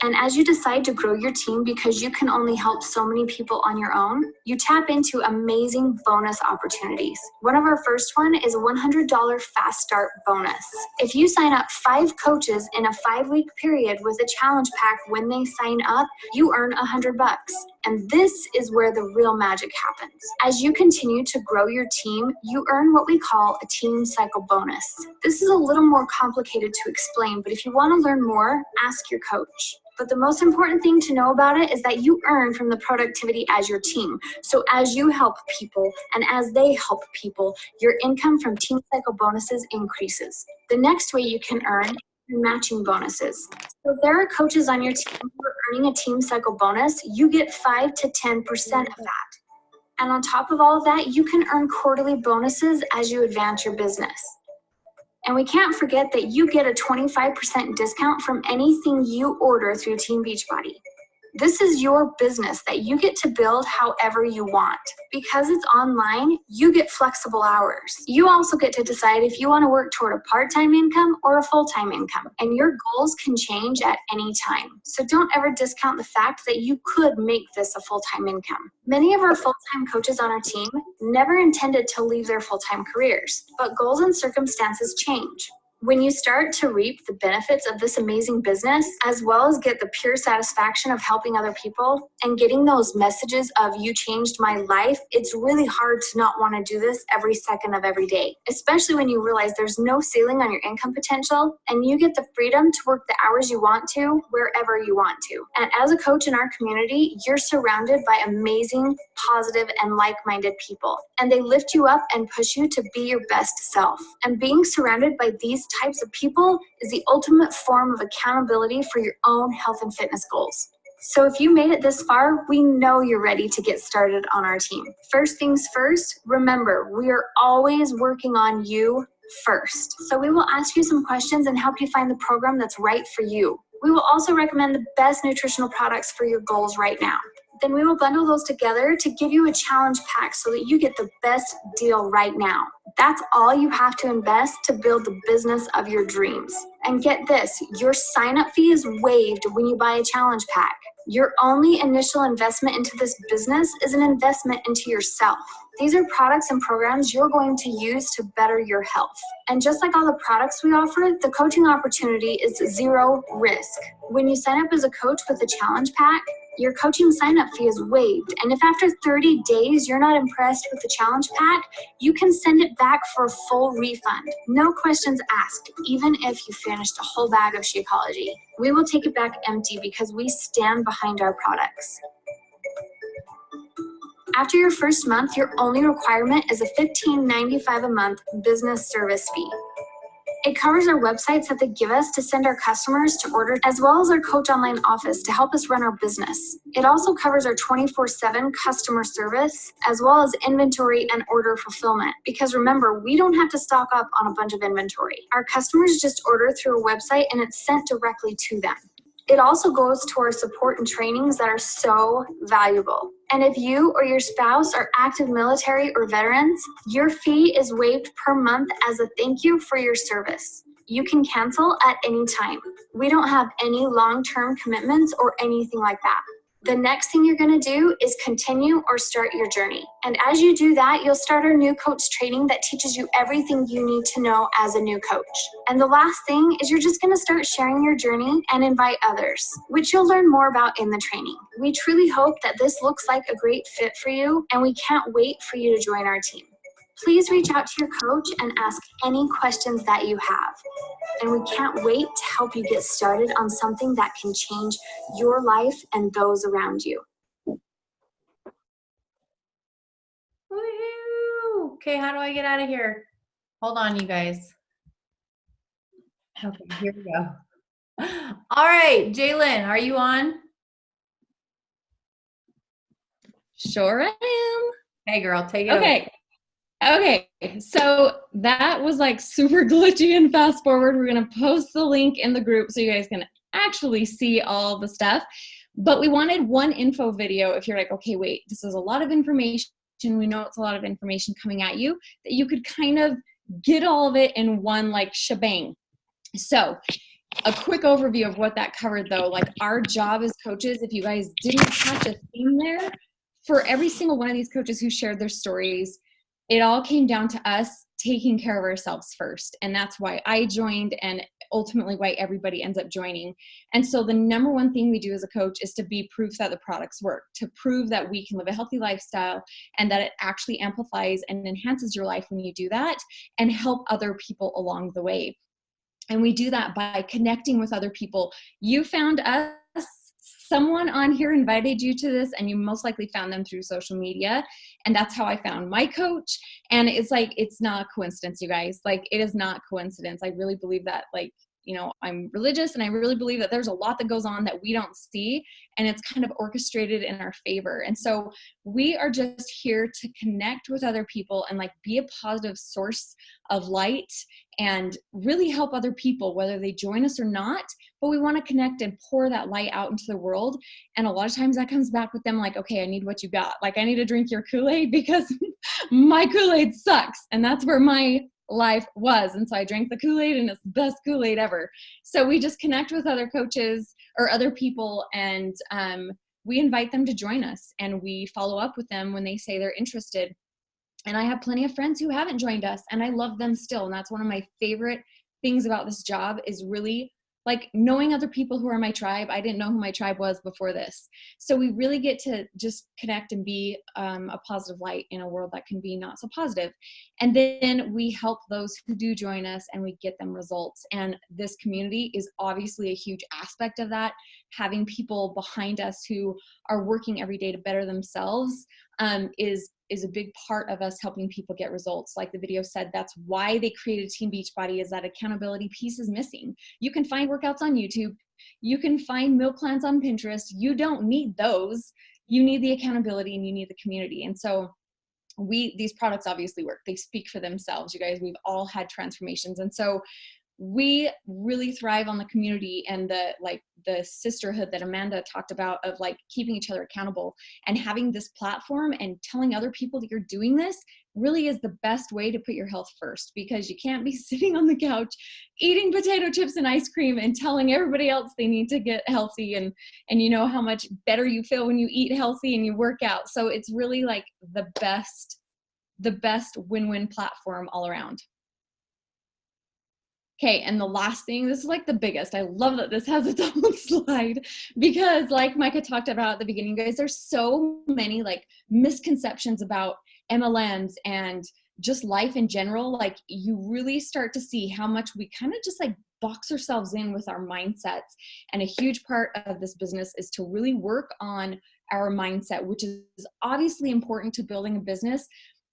And as you decide to grow your team because you can only help so many people on your own, you tap into amazing bonus opportunities. One of our first one is a $100 Fast Start bonus. If you sign up 5 coaches in a 5-week period with a challenge pack when they sign up, you earn $100. And this is where the real magic happens. As you continue to grow your team, you earn what we call a team cycle bonus. This is a little more complicated to explain, but if you want to learn more, ask your coach. But the most important thing to know about it is that you earn from the productivity as your team. So as you help people and as they help people, your income from team cycle bonuses increases. The next way you can earn is matching bonuses. So if there are coaches on your team who are earning a team cycle bonus, you get 5 to 10% of that. And on top of all of that, you can earn quarterly bonuses as you advance your business. And we can't forget that you get a 25% discount from anything you order through Team Beachbody. This is your business that you get to build however you want. Because it's online, you get flexible hours. You also get to decide if you want to work toward a part-time income or a full-time income. And your goals can change at any time. So don't ever discount the fact that you could make this a full-time income. Many of our full-time coaches on our team never intended to leave their full-time careers, but goals and circumstances change. When you start to reap the benefits of this amazing business, as well as get the pure satisfaction of helping other people and getting those messages of you changed my life, it's really hard to not want to do this every second of every day, especially when you realize there's no ceiling on your income potential and you get the freedom to work the hours you want to, wherever you want to. And as a coach in our community, you're surrounded by amazing, positive, and like-minded people. And they lift you up and push you to be your best self. And being surrounded by these types of people is the ultimate form of accountability for your own health and fitness goals. So if you made it this far, we know you're ready to get started on our team. First things first, remember, we are always working on you first. So we will ask you some questions and help you find the program that's right for you. We will also recommend the best nutritional products for your goals right now. Then we will bundle those together to give you a challenge pack so that you get the best deal right now. That's all you have to invest to build the business of your dreams. And get this, your sign-up fee is waived when you buy a challenge pack. Your only initial investment into this business is an investment into yourself. These are products and programs you're going to use to better your health. And just like all the products we offer, the coaching opportunity is 0 risk. When you sign up as a coach with a challenge pack, your coaching sign-up fee is waived. And if after 30 days you're not impressed with the challenge pack, you can send it back for a full refund. No questions asked, even if you finished a whole bag of Shakeology. We will take it back empty because we stand behind our products. After your first month, your only requirement is a $15.95 a month business service fee. It covers our websites that they give us to send our customers to order, as well as our Coach Online office to help us run our business. It also covers our 24/7 customer service, as well as inventory and order fulfillment. Because remember, we don't have to stock up on a bunch of inventory. Our customers just order through a website and it's sent directly to them. It also goes to our support and trainings that are so valuable. And if you or your spouse are active military or veterans, your fee is waived per month as a thank you for your service. You can cancel at any time. We don't have any long-term commitments or anything like that. The next thing you're going to do is continue or start your journey. And as you do that, you'll start our new coach training that teaches you everything you need to know as a new coach. And the last thing is you're just going to start sharing your journey and invite others, which you'll learn more about in the training. We truly hope that this looks like a great fit for you, and we can't wait for you to join our team. Please reach out to your coach and ask any questions that you have. And we can't wait to help you get started on something that can change your life and those around you. Woohoo! Okay, how do I get out of here? Hold on, you guys. Okay, here we go. All right, Jalen, are you on? Sure I am. Hey, girl, take it over. Okay, so that was like super glitchy and fast forward. We're going to post the link in the group so you guys can actually see all the stuff. But we wanted one info video if you're like, okay, wait, this is a lot of information. We know it's a lot of information coming at you, that you could kind of get all of it in one like shebang. So a quick overview of what that covered though, like our job as coaches, if you guys didn't catch a theme there, for every single one of these coaches who shared their stories, it all came down to us taking care of ourselves first. And that's why I joined and ultimately why everybody ends up joining. And so the number one thing we do as a coach is to be proof that the products work, to prove that we can live a healthy lifestyle and that it actually amplifies and enhances your life when you do that and help other people along the way. And we do that by connecting with other people. You found us. Someone on here invited you to this and you most likely found them through social media. And that's how I found my coach. And it's like, it's not a coincidence, you guys. Like, it is not coincidence. I really believe that, like, you know, I'm religious and I really believe that there's a lot that goes on that we don't see and it's kind of orchestrated in our favor. And so we are just here to connect with other people and like be a positive source of light and really help other people, whether they join us or not. But we want to connect and pour that light out into the world. And a lot of times that comes back with them like, okay, I need what you got. Like, I need to drink your Kool-Aid because my Kool-Aid sucks. And that's where my life was. And so I drank the Kool-Aid and it's the best Kool-Aid ever. So we just connect with other coaches or other people and we invite them to join us and we follow up with them when they say they're interested. And I have plenty of friends who haven't joined us and I love them still. And that's one of my favorite things about this job is really like knowing other people who are my tribe. I didn't know who my tribe was before this. So we really get to just connect and be a positive light in a world that can be not so positive. And then we help those who do join us and we get them results. And this community is obviously a huge aspect of that. Having people behind us who are working every day to better themselves is a big part of us helping people get results. Like the video said, that's why they created Team Beachbody, is that accountability piece is missing. You can find workouts on YouTube. You can find meal plans on Pinterest. You don't need those. You need the accountability and you need the community. And so these products obviously work. They speak for themselves. You guys, we've all had transformations. And so we really thrive on the community and the sisterhood that Amanda talked about of like keeping each other accountable and having this platform and telling other people that you're doing this really is the best way to put your health first, because you can't be sitting on the couch eating potato chips and ice cream and telling everybody else they need to get healthy and you know how much better you feel when you eat healthy and you work out. So it's really like the best win-win platform all around. Okay, and the last thing, this is like the biggest. I love that this has its own slide because like Micah talked about at the beginning, guys, there's so many like misconceptions about MLMs and just life in general. Like you really start to see how much we kind of just like box ourselves in with our mindsets. And a huge part of this business is to really work on our mindset, which is obviously important to building a business.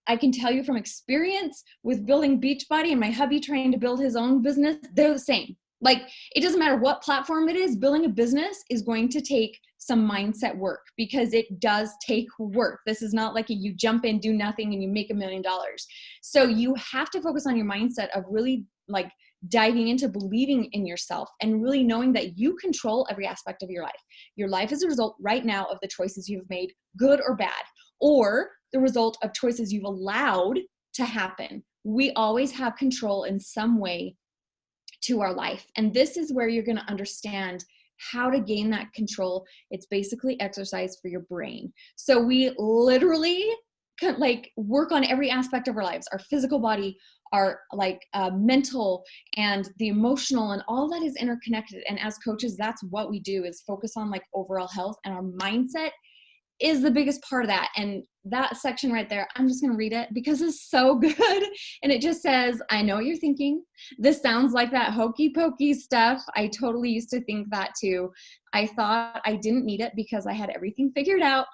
I can tell you from experience with building Beachbody and my hubby trying to build his own business, they're the same. Like, it doesn't matter what platform it is, building a business is going to take some mindset work, because it does take work. This is not like you jump in, do nothing, and you make $1 million. So you have to focus on your mindset of really like diving into believing in yourself and really knowing that you control every aspect of your life. Your life is a result right now of the choices you've made, good or bad, or the result of choices you've allowed to happen. We always have control in some way to our life. And this is where you're going to understand how to gain that control. It's basically exercise for your brain. So we literally like work on every aspect of our lives, our physical body, our like mental and the emotional, and all that is interconnected. And as coaches, that's what we do, is focus on like overall health, and our mindset is the biggest part of that. And that section right there, I'm just going to read it because it's so good. And it just says, I know what you're thinking. This sounds like that hokey pokey stuff. I totally used to think that too. I thought I didn't need it because I had everything figured out.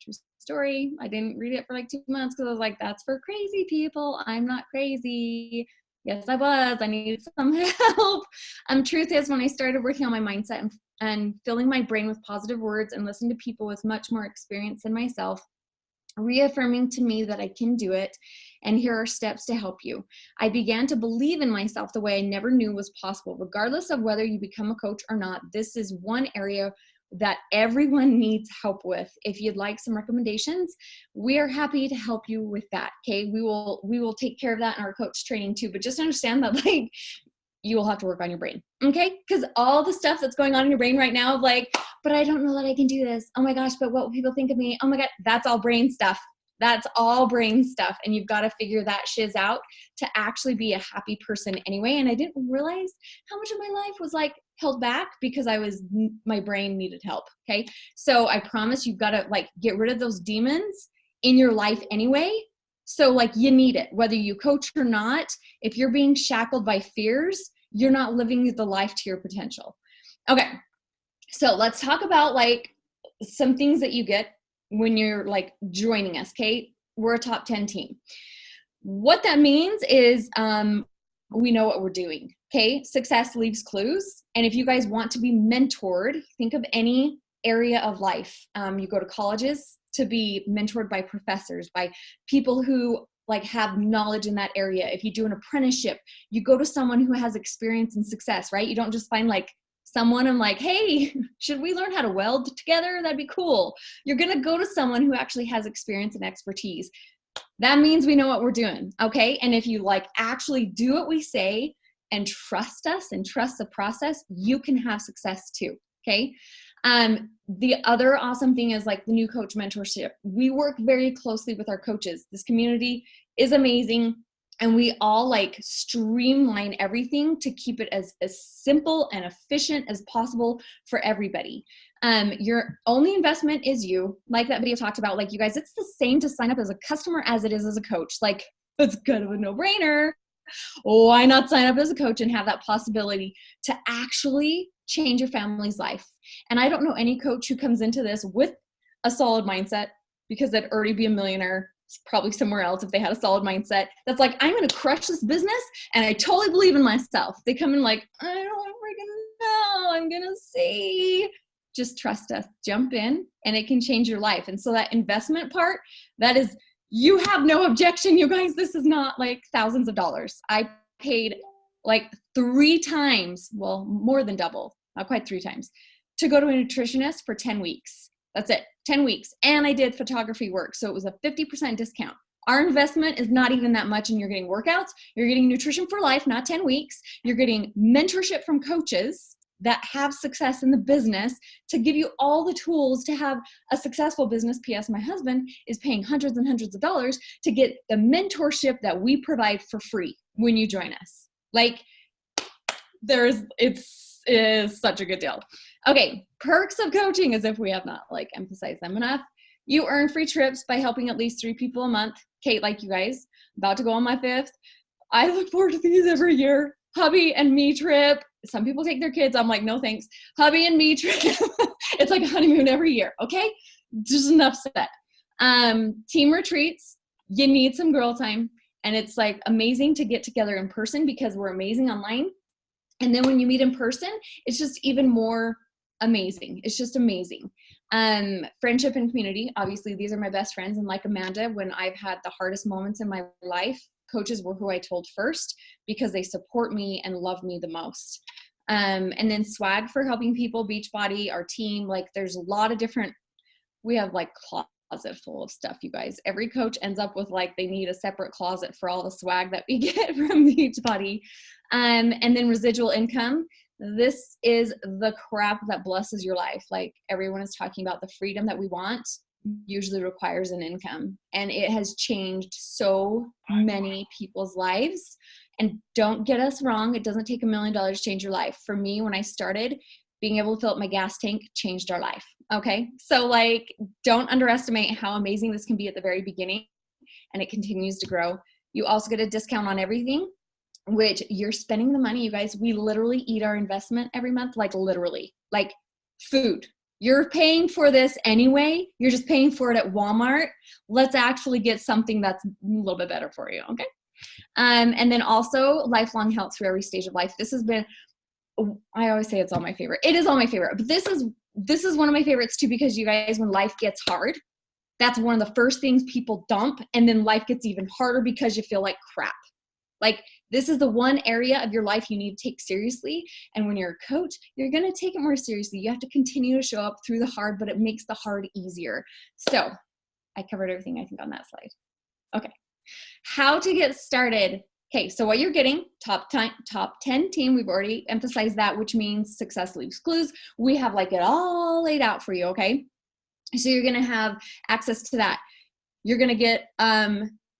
True story. I didn't read it for like 2 months because I was like, that's for crazy people. I'm not crazy. Yes, I was. I needed some help. Truth is, when I started working on my mindset and filling my brain with positive words and listening to people with much more experience than myself, reaffirming to me that I can do it, and here are steps to help you, I began to believe in myself the way I never knew was possible. Regardless of whether you become a coach or not, this is one area that everyone needs help with. If you'd like some recommendations, we are happy to help you with that. Okay, we will take care of that in our coach training too. But just understand that like you will have to work on your brain, okay? Because all the stuff that's going on in your brain right now of like, but I don't know that I can do this. Oh my gosh, but what will people think of me? Oh my God, that's all brain stuff. That's all brain stuff. And you've got to figure that shiz out to actually be a happy person anyway. And I didn't realize how much of my life was like held back because my brain needed help. Okay. So I promise you've got to like get rid of those demons in your life anyway. So like you need it, whether you coach or not. If you're being shackled by fears, you're not living the life to your potential. Okay. So let's talk about like some things that you get when you're like joining us. Okay. We're a top 10 team. What that means is, we know what we're doing. Okay. Success leaves clues. And if you guys want to be mentored, think of any area of life. You go to colleges to be mentored by professors, by people who like have knowledge in that area. If you do an apprenticeship, you go to someone who has experience and success, right? You don't just find like someone and like, hey, should we learn how to weld together? That'd be cool. You're going to go to someone who actually has experience and expertise. That means we know what we're doing. Okay. And if you like actually do what we say and trust us and trust the process, you can have success too. Okay. The other awesome thing is like the new coach mentorship. We work very closely with our coaches. This community is amazing. And we all like streamline everything to keep it as simple and efficient as possible for everybody. Your only investment is you, like that video talked about. Like you guys, it's the same to sign up as a customer as it is as a coach. Like it's kind of a no-brainer. Why not sign up as a coach and have that possibility to actually change your family's life? And I don't know any coach who comes into this with a solid mindset, because they'd already be a millionaire probably somewhere else if they had a solid mindset. That's like, I'm going to crush this business and I totally believe in myself. They come in like, I don't freaking know. I'm going to see. Just trust us. Jump in and it can change your life. And so that investment part, that is, you have no objection, you guys. This is not like thousands of dollars. I paid like 3 times, well, more than double, not quite 3 times, to go to a nutritionist for 10 weeks. That's it, 10 weeks. And I did photography work. So it was a 50% discount. Our investment is not even that much, and you're getting workouts. You're getting nutrition for life, not 10 weeks. You're getting mentorship from coaches that have success in the business to give you all the tools to have a successful business. P.S. My husband is paying hundreds and hundreds of dollars to get the mentorship that we provide for free when you join us. Like it's such a good deal. Okay. Perks of coaching, as if we have not like emphasized them enough. You earn free trips by helping at least 3 people a month. Kate, like you guys, about to go on my 5th. I look forward to these every year. Hubby and me trip. Some people take their kids. I'm like, no, thanks. Hubby and me trip. It's like a honeymoon every year. Okay. Just enough said. Team retreats. you need some girl time. And it's like amazing to get together in person because we're amazing online. And then when you meet in person, it's just even more amazing. It's just amazing. Friendship and community. Obviously, these are my best friends. And like Amanda, when I've had the hardest moments in my life, coaches were who I told first because they support me and love me the most. And then swag for helping people, Beachbody, our team. Like there's a lot of different, we have like closet full of stuff, you guys. Every coach ends up with like they need a separate closet for all the swag that we get from Beachbody. And then residual income. This is the crap that blesses your life. Like everyone is talking about, the freedom that we want usually requires an income, and it has changed so many people's lives. And don't get us wrong, it doesn't take $1 million to change your life. For me, when I started, being able to fill up my gas tank changed our life. Okay, so like don't underestimate how amazing this can be at the very beginning, and it continues to grow. You also get a discount on everything, which you're spending the money, you guys. We literally eat our investment every month, like literally, like food. You're paying for this anyway. You're just paying for it at Walmart. Let's actually get something that's a little bit better for you, okay? And then also lifelong health through every stage of life. This has been, I always say it's all my favorite. It is all my favorite, but this is one of my favorites too, because you guys, when life gets hard, that's one of the first things people dump, and then life gets even harder because you feel like crap. Like this is the one area of your life you need to take seriously. And when you're a coach, you're going to take it more seriously. You have to continue to show up through the hard, but it makes the hard easier. So I covered everything I think on that slide. Okay. How to get started. Okay. So what you're getting, top 10 team. We've already emphasized that, which means success leaves clues. We have like it all laid out for you. Okay. So you're going to have access to that. You're going to get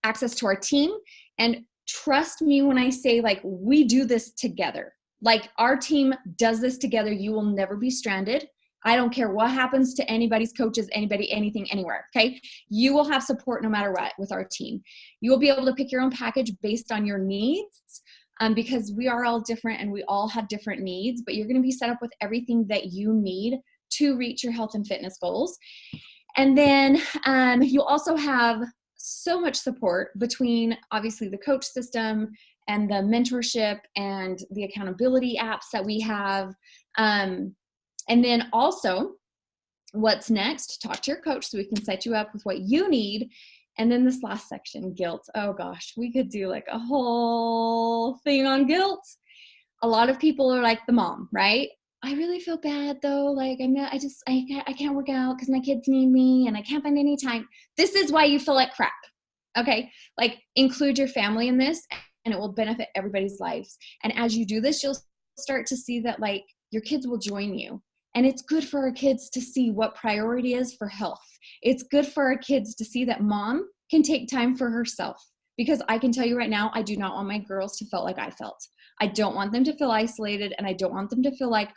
access to our team, and trust me when I say like we do this together. Like our team does this together. You will never be stranded. I don't care what happens to anybody's coaches, anybody, anything, anywhere. Okay. You will have support no matter what with our team. You will be able to pick your own package based on your needs, because we are all different and we all have different needs, but you're going to be set up with everything that you need to reach your health and fitness goals. And then you also have so much support between obviously the coach system and the mentorship and the accountability apps that we have. And then also what's next, talk to your coach so we can set you up with what you need. And then this last section, guilt. Oh gosh, we could do like a whole thing on guilt. A lot of people are like the mom, right? I really feel bad though. Like I can't work out because my kids need me and I can't find any time. This is why you feel like crap. Okay. Like include your family in this, and it will benefit everybody's lives. And as you do this, you'll start to see that like your kids will join you. And it's good for our kids to see what priority is for health. It's good for our kids to see that mom can take time for herself, because I can tell you right now, I do not want my girls to feel like I felt. I don't want them to feel isolated, and I don't want them to feel like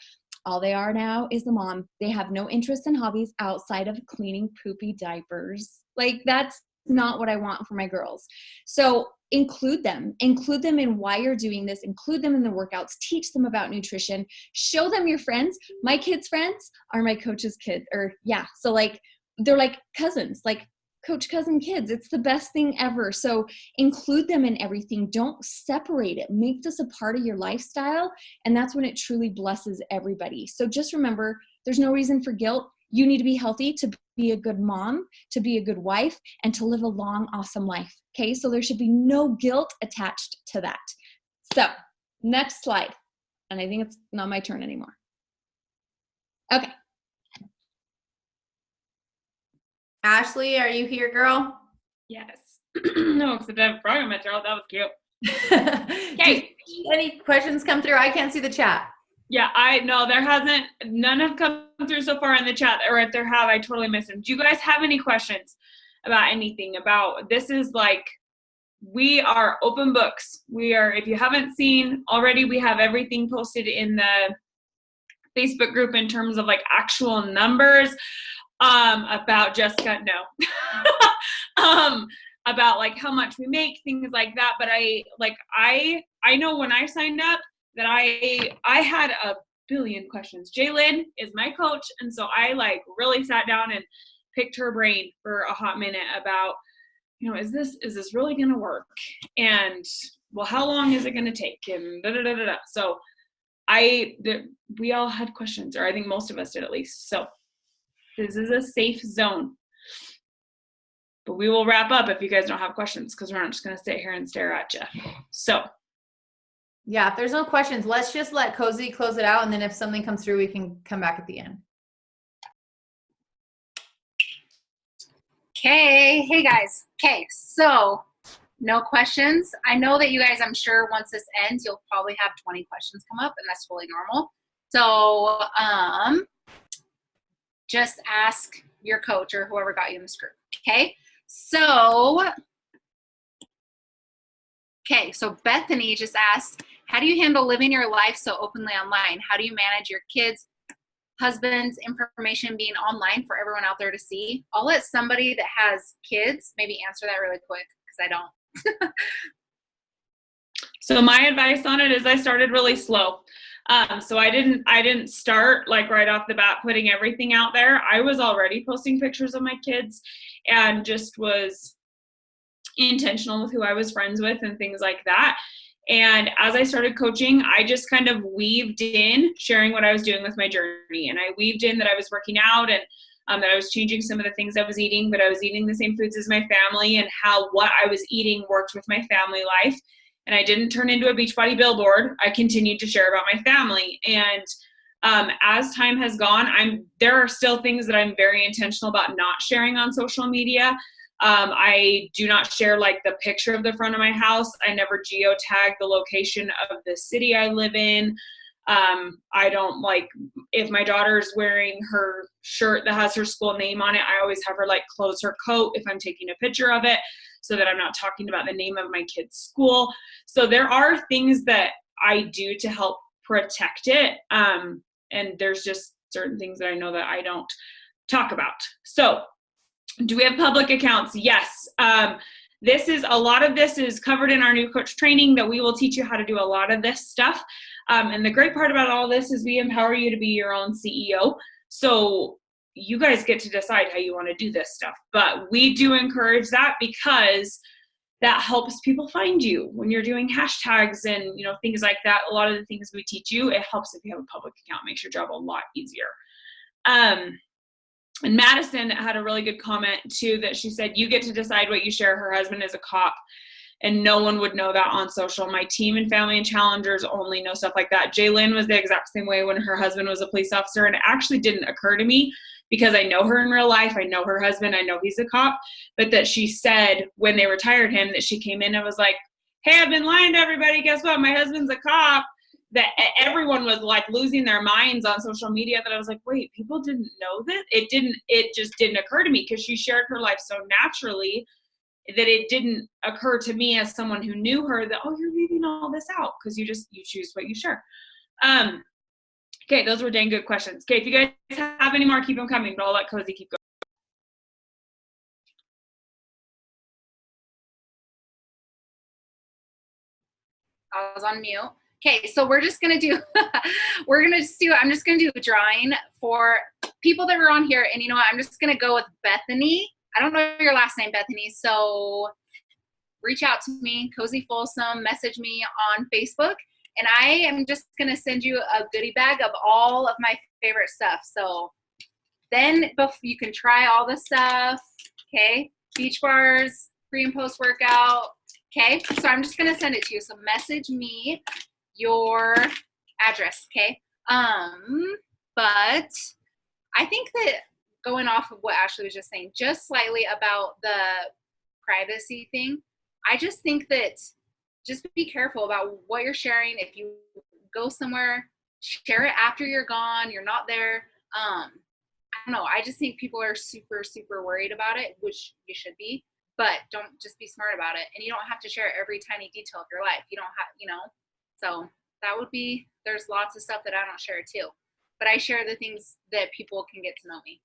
all they are now is the mom. They have no interest in hobbies outside of cleaning poopy diapers. Like that's not what I want for my girls. So include them in why you're doing this, include them in the workouts, teach them about nutrition, show them your friends. My kids' friends are my coach's kids, so like, they're like cousins, like coach cousin kids. It's the best thing ever. So include them in everything. Don't separate it. Make this a part of your lifestyle. And that's when it truly blesses everybody. So just remember, there's no reason for guilt. You need to be healthy to be a good mom, to be a good wife, and to live a long, awesome life. Okay. So there should be no guilt attached to that. So next slide. And I think it's not my turn anymore. Okay. Ashley, are you here, girl? Yes. No, except I have a frog in my throat. That was cute. Okay. Any questions come through? I can't see the chat. Yeah, none have come through so far in the chat, or if there have, I totally missed them. Do you guys have any questions about anything about, this is like, we are open books. If you haven't seen already, we have everything posted in the Facebook group in terms of like actual numbers. About Jessica, no. About like how much we make, things like that. But I know when I signed up that I had a billion questions. Jaylyn is my coach, and so I like really sat down and picked her brain for a hot minute about you know, is this really going to work? And well, how long is it going to take? And da, da, da, da, da. So we all had questions, or I think most of us did at least. So this is a safe zone. But we will wrap up if you guys don't have questions, because we're not just going to sit here and stare at you. So Yeah, if there's no questions, let's just let Cozy close it out. And then if something comes through, we can come back at the end. Okay, hey guys. Okay, so no questions. I know that you guys, I'm sure once this ends, you'll probably have 20 questions come up, and that's totally normal. So just ask your coach or whoever got you in this group. Okay, so Bethany just asked, how do you handle living your life so openly online? How do you manage your kids, husband's information being online for everyone out there to see? I'll let somebody that has kids maybe answer that really quick, because I don't. So my advice on it is I started really slow. So I didn't start like right off the bat putting everything out there. I was already posting pictures of my kids and just was intentional with who I was friends with and things like that. And as I started coaching, I just kind of weaved in sharing what I was doing with my journey. And I weaved in that I was working out and that I was changing some of the things I was eating, but I was eating the same foods as my family, and how what I was eating worked with my family life. And I didn't turn into a Beachbody billboard. I continued to share about my family. And as time has gone, there are still things that I'm very intentional about not sharing on social media. I do not share like the picture of the front of my house. I never geotag the location of the city I live in. I don't like, if my daughter's wearing her shirt that has her school name on it, I always have her like close her coat if I'm taking a picture of it, so that I'm not talking about the name of my kid's school. So there are things that I do to help protect it. And there's just certain things that I know that I don't talk about. So do we have public accounts? Yes. A lot of this is covered in our new coach training, that we will teach you how to do a lot of this stuff. And the great part about all this is we empower you to be your own CEO. So you guys get to decide how you want to do this stuff. But we do encourage that, because that helps people find you when you're doing hashtags and, you know, things like that. A lot of the things we teach you, it helps if you have a public account, makes your job a lot easier. And Madison had a really good comment too, that she said, you get to decide what you share. Her husband is a cop, and no one would know that on social. My team and family and challengers only know stuff like that. Jaylyn was the exact same way when her husband was a police officer, and it actually didn't occur to me, because I know her in real life. I know her husband. I know he's a cop. But that she said when they retired him, that she came in and was like, hey, I've been lying to everybody. Guess what? My husband's a cop. That everyone was like losing their minds on social media, that I was like, wait, people didn't know that? It just didn't occur to me, because she shared her life so naturally that it didn't occur to me as someone who knew her that, oh, you're leaving all this out, because you choose what you share. Okay, those were dang good questions. Okay, if you guys have any more, keep them coming, but I'll let Cozy keep going. I was on mute. Okay, so we're just gonna do, I'm just gonna do a drawing for people that were on here, and you know what, I'm just gonna go with Bethany. I don't know your last name, Bethany, so reach out to me, Cozy Folsom, message me on Facebook, and I am just gonna send you a goodie bag of all of my favorite stuff. So then you can try all the stuff, okay? Beach bars, pre and post workout, okay? So I'm just gonna send it to you, so message me your address, okay? But I think that going off of what Ashley was just saying, just slightly about the privacy thing, I just think that just be careful about what you're sharing. If you go somewhere, share it after you're gone, you're not there. I don't know, I just think people are super, super worried about it, which you should be, but don't, just be smart about it. And you don't have to share every tiny detail of your life. You don't have, you know, so that would be, there's lots of stuff that I don't share too, but I share the things that people can get to know me.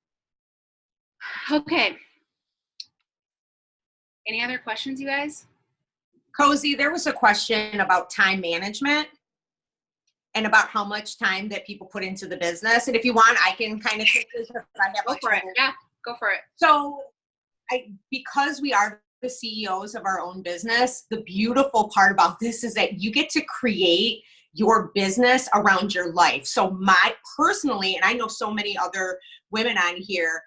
Okay. Any other questions, you guys? Cozy, there was a question about time management and about how much time that people put into the business. And if you want, I can kind of take this. I have Go for it. Yeah, go for it. So because we are the CEOs of our own business, the beautiful part about this is that you get to create your business around your life. So personally, and I know so many other women on here,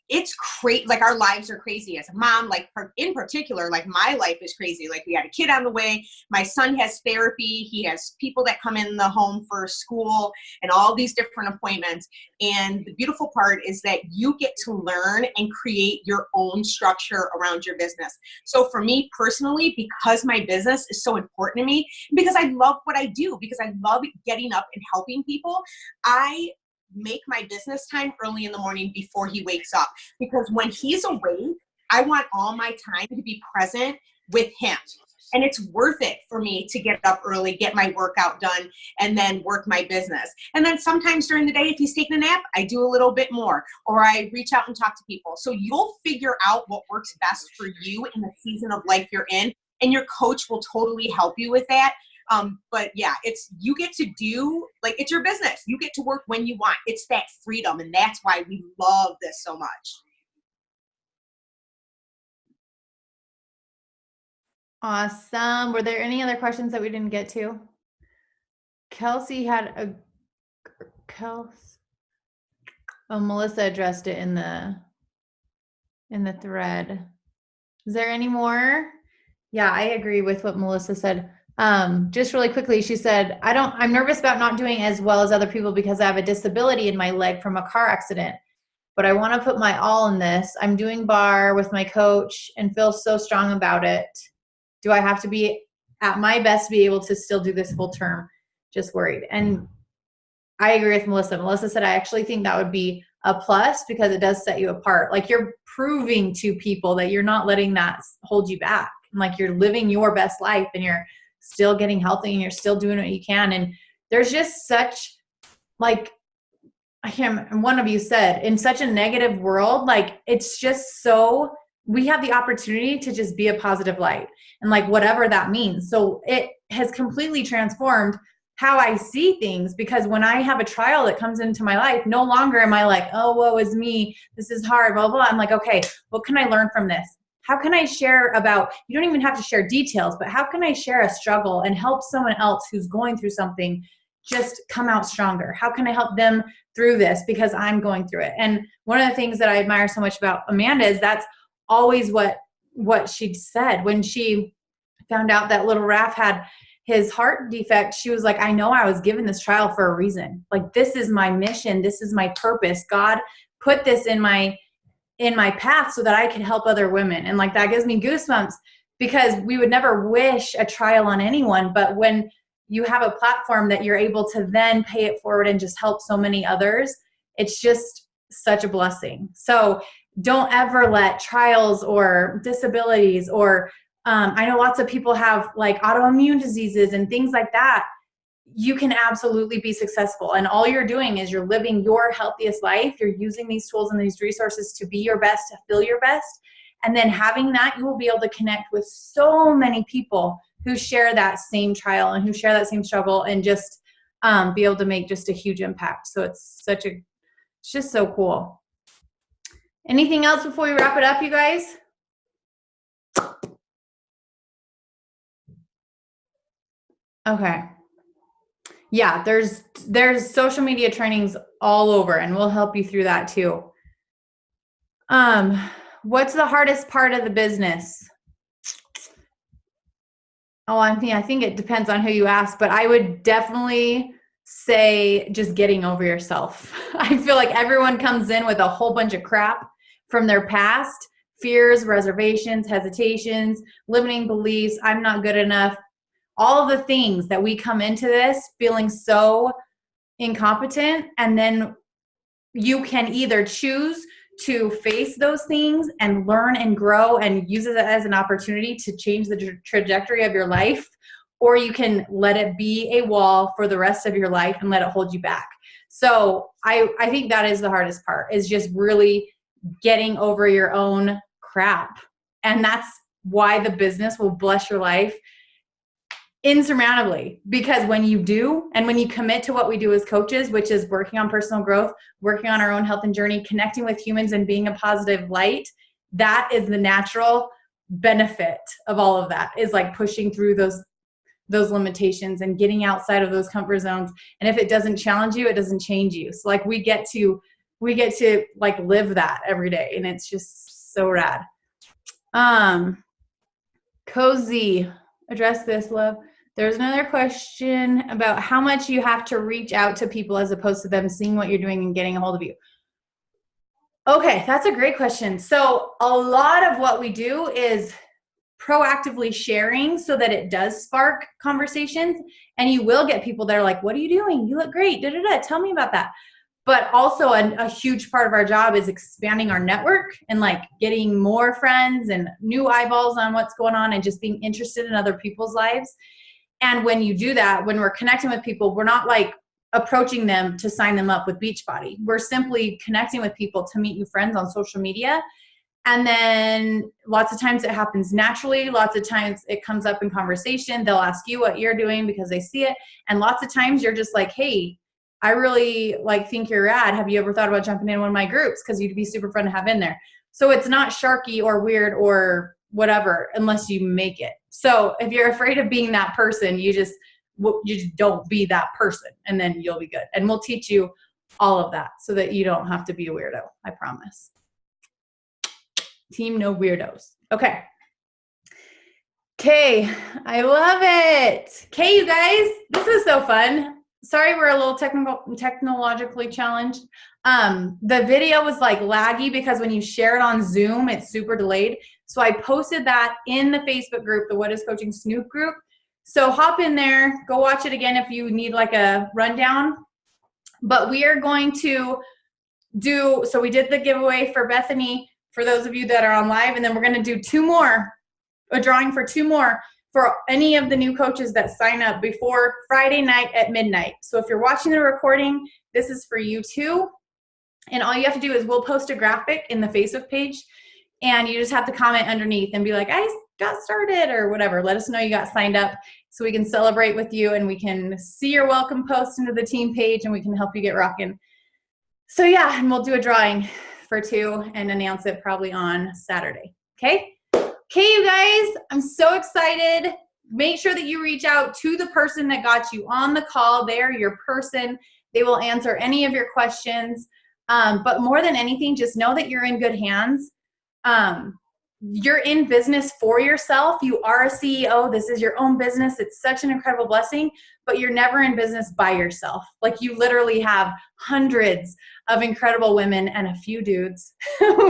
it's crazy. Like our lives are crazy as a mom, like in particular, like my life is crazy. Like we had a kid on the way. My son has therapy. He has people that come in the home for school and all these different appointments. And the beautiful part is that you get to learn and create your own structure around your business. So for me personally, because my business is so important to me, because I love what I do, because I love getting up and helping people, I make my business time early in the morning before he wakes up, because when he's awake, I want all my time to be present with him. And it's worth it for me to get up early, get my workout done, and then work my business. And then sometimes during the day, if he's taking a nap, I do a little bit more, or I reach out and talk to people. So you'll figure out what works best for you in the season of life you're in, and your coach will totally help you with that. But yeah, you get to do, like, it's your business. You get to work when you want. It's that freedom. And that's why we love this so much. Awesome. Were there any other questions that we didn't get to? Kelsey had Melissa addressed it in the thread. Is there any more? Yeah, I agree with what Melissa said. Just really quickly, she said, I'm nervous about not doing as well as other people because I have a disability in my leg from a car accident, but I want to put my all in this. I'm doing bar with my coach and feel so strong about it. Do I have to be at my best to be able to still do this full term? Just worried. And I agree with Melissa. Melissa said, I actually think that would be a plus because it does set you apart. Like you're proving to people that you're not letting that hold you back. And like you're living your best life and you're still getting healthy and you're still doing what you can. And there's just such, like, one of you said, in such a negative world, like it's just so, we have the opportunity to just be a positive light and like whatever that means. So it has completely transformed how I see things, because when I have a trial that comes into my life, no longer am I like, oh, woe is me, this is hard, blah, blah. I'm like, okay, what can I learn from this? How can I share about, you don't even have to share details, but how can I share a struggle and help someone else who's going through something just come out stronger? How can I help them through this because I'm going through it? And one of the things that I admire so much about Amanda is that's always what she said. When she found out that little Raph had his heart defect, she was like, I know I was given this trial for a reason. Like, this is my mission. This is my purpose. God put this in my path so that I could help other women. And like, that gives me goosebumps, because we would never wish a trial on anyone. But when you have a platform that you're able to then pay it forward and just help so many others, it's just such a blessing. So don't ever let trials or disabilities or I know lots of people have like autoimmune diseases and things like that. You can absolutely be successful. And all you're doing is you're living your healthiest life. You're using these tools and these resources to be your best, to feel your best. And then having that, you will be able to connect with so many people who share that same trial and who share that same struggle, and just be able to make just a huge impact. So it's just so cool. Anything else before we wrap it up, you guys? Okay. Yeah, there's social media trainings all over, and we'll help you through that too. What's the hardest part of the business? Oh, I think it depends on who you ask, but I would definitely say just getting over yourself. I feel like everyone comes in with a whole bunch of crap from their past, fears, reservations, hesitations, limiting beliefs, I'm not good enough. All of the things that we come into this feeling so incompetent, and then you can either choose to face those things and learn and grow and use it as an opportunity to change the trajectory of your life, or you can let it be a wall for the rest of your life and let it hold you back. So I think that is the hardest part, is just really getting over your own crap. And that's why the business will bless your life insurmountably, because when you do, and when you commit to what we do as coaches, which is working on personal growth, working on our own health and journey, connecting with humans and being a positive light, that is the natural benefit of all of that is like pushing through those limitations and getting outside of those comfort zones. And if it doesn't challenge you, it doesn't change you. So like we get to like live that every day, and it's just so rad. Cozy, address this, love. There's another question about how much you have to reach out to people as opposed to them seeing what you're doing and getting a hold of you. Okay, that's a great question. So a lot of what we do is proactively sharing so that it does spark conversations, and you will get people that are like, what are you doing? You look great. Tell me about that. But also a huge part of our job is expanding our network and like getting more friends and new eyeballs on what's going on and just being interested in other people's lives. And when you do that, when we're connecting with people, we're not like approaching them to sign them up with Beachbody. We're simply connecting with people to meet new friends on social media. And then lots of times it happens naturally. Lots of times it comes up in conversation. They'll ask you what you're doing because they see it. And lots of times you're just like, hey, I really like think you're rad. Have you ever thought about jumping in one of my groups? Because you'd be super fun to have in there. So it's not sharky or weird or whatever unless you make it. So if you're afraid of being that person, you just don't be that person, and then you'll be good. And we'll teach you all of that so that you don't have to be a weirdo. I promise. Team no weirdos. Okay. Okay, I love it. Okay, you guys, this is so fun. Sorry, we're a little technologically challenged. The video was like laggy because when you share it on Zoom, it's super delayed. So I posted that in the Facebook group, the What is Coaching Snoop group. So hop in there, go watch it again if you need like a rundown. But we are going to so we did the giveaway for Bethany for those of you that are on live, and then we're going to do a drawing for 2 more for any of the new coaches that sign up before Friday night at midnight. So if you're watching the recording, this is for you too. And all you have to do is we'll post a graphic in the Facebook page, and you just have to comment underneath and be like, I got started or whatever. Let us know you got signed up so we can celebrate with you, and we can see your welcome post into the team page, and we can help you get rocking. So yeah, and we'll do a drawing for 2 and announce it probably on Saturday. Okay? Okay, you guys, I'm so excited. Make sure that you reach out to the person that got you on the call. They're your person. They will answer any of your questions. But more than anything, just know that you're in good hands. You're in business for yourself. You are a CEO. This is your own business. It's such an incredible blessing, but you're never in business by yourself. Like you literally have hundreds of incredible women and a few dudes.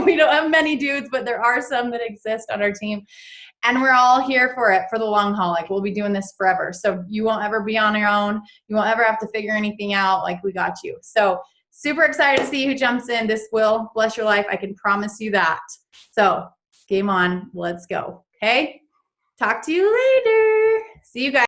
We don't have many dudes, but there are some that exist on our team. And we're all here for it for the long haul. Like we'll be doing this forever. So you won't ever be on your own. You won't ever have to figure anything out. Like we got you. So super excited to see who jumps in. This will bless your life. I can promise you that. So game on. Let's go. Okay. Talk to you later. See you guys.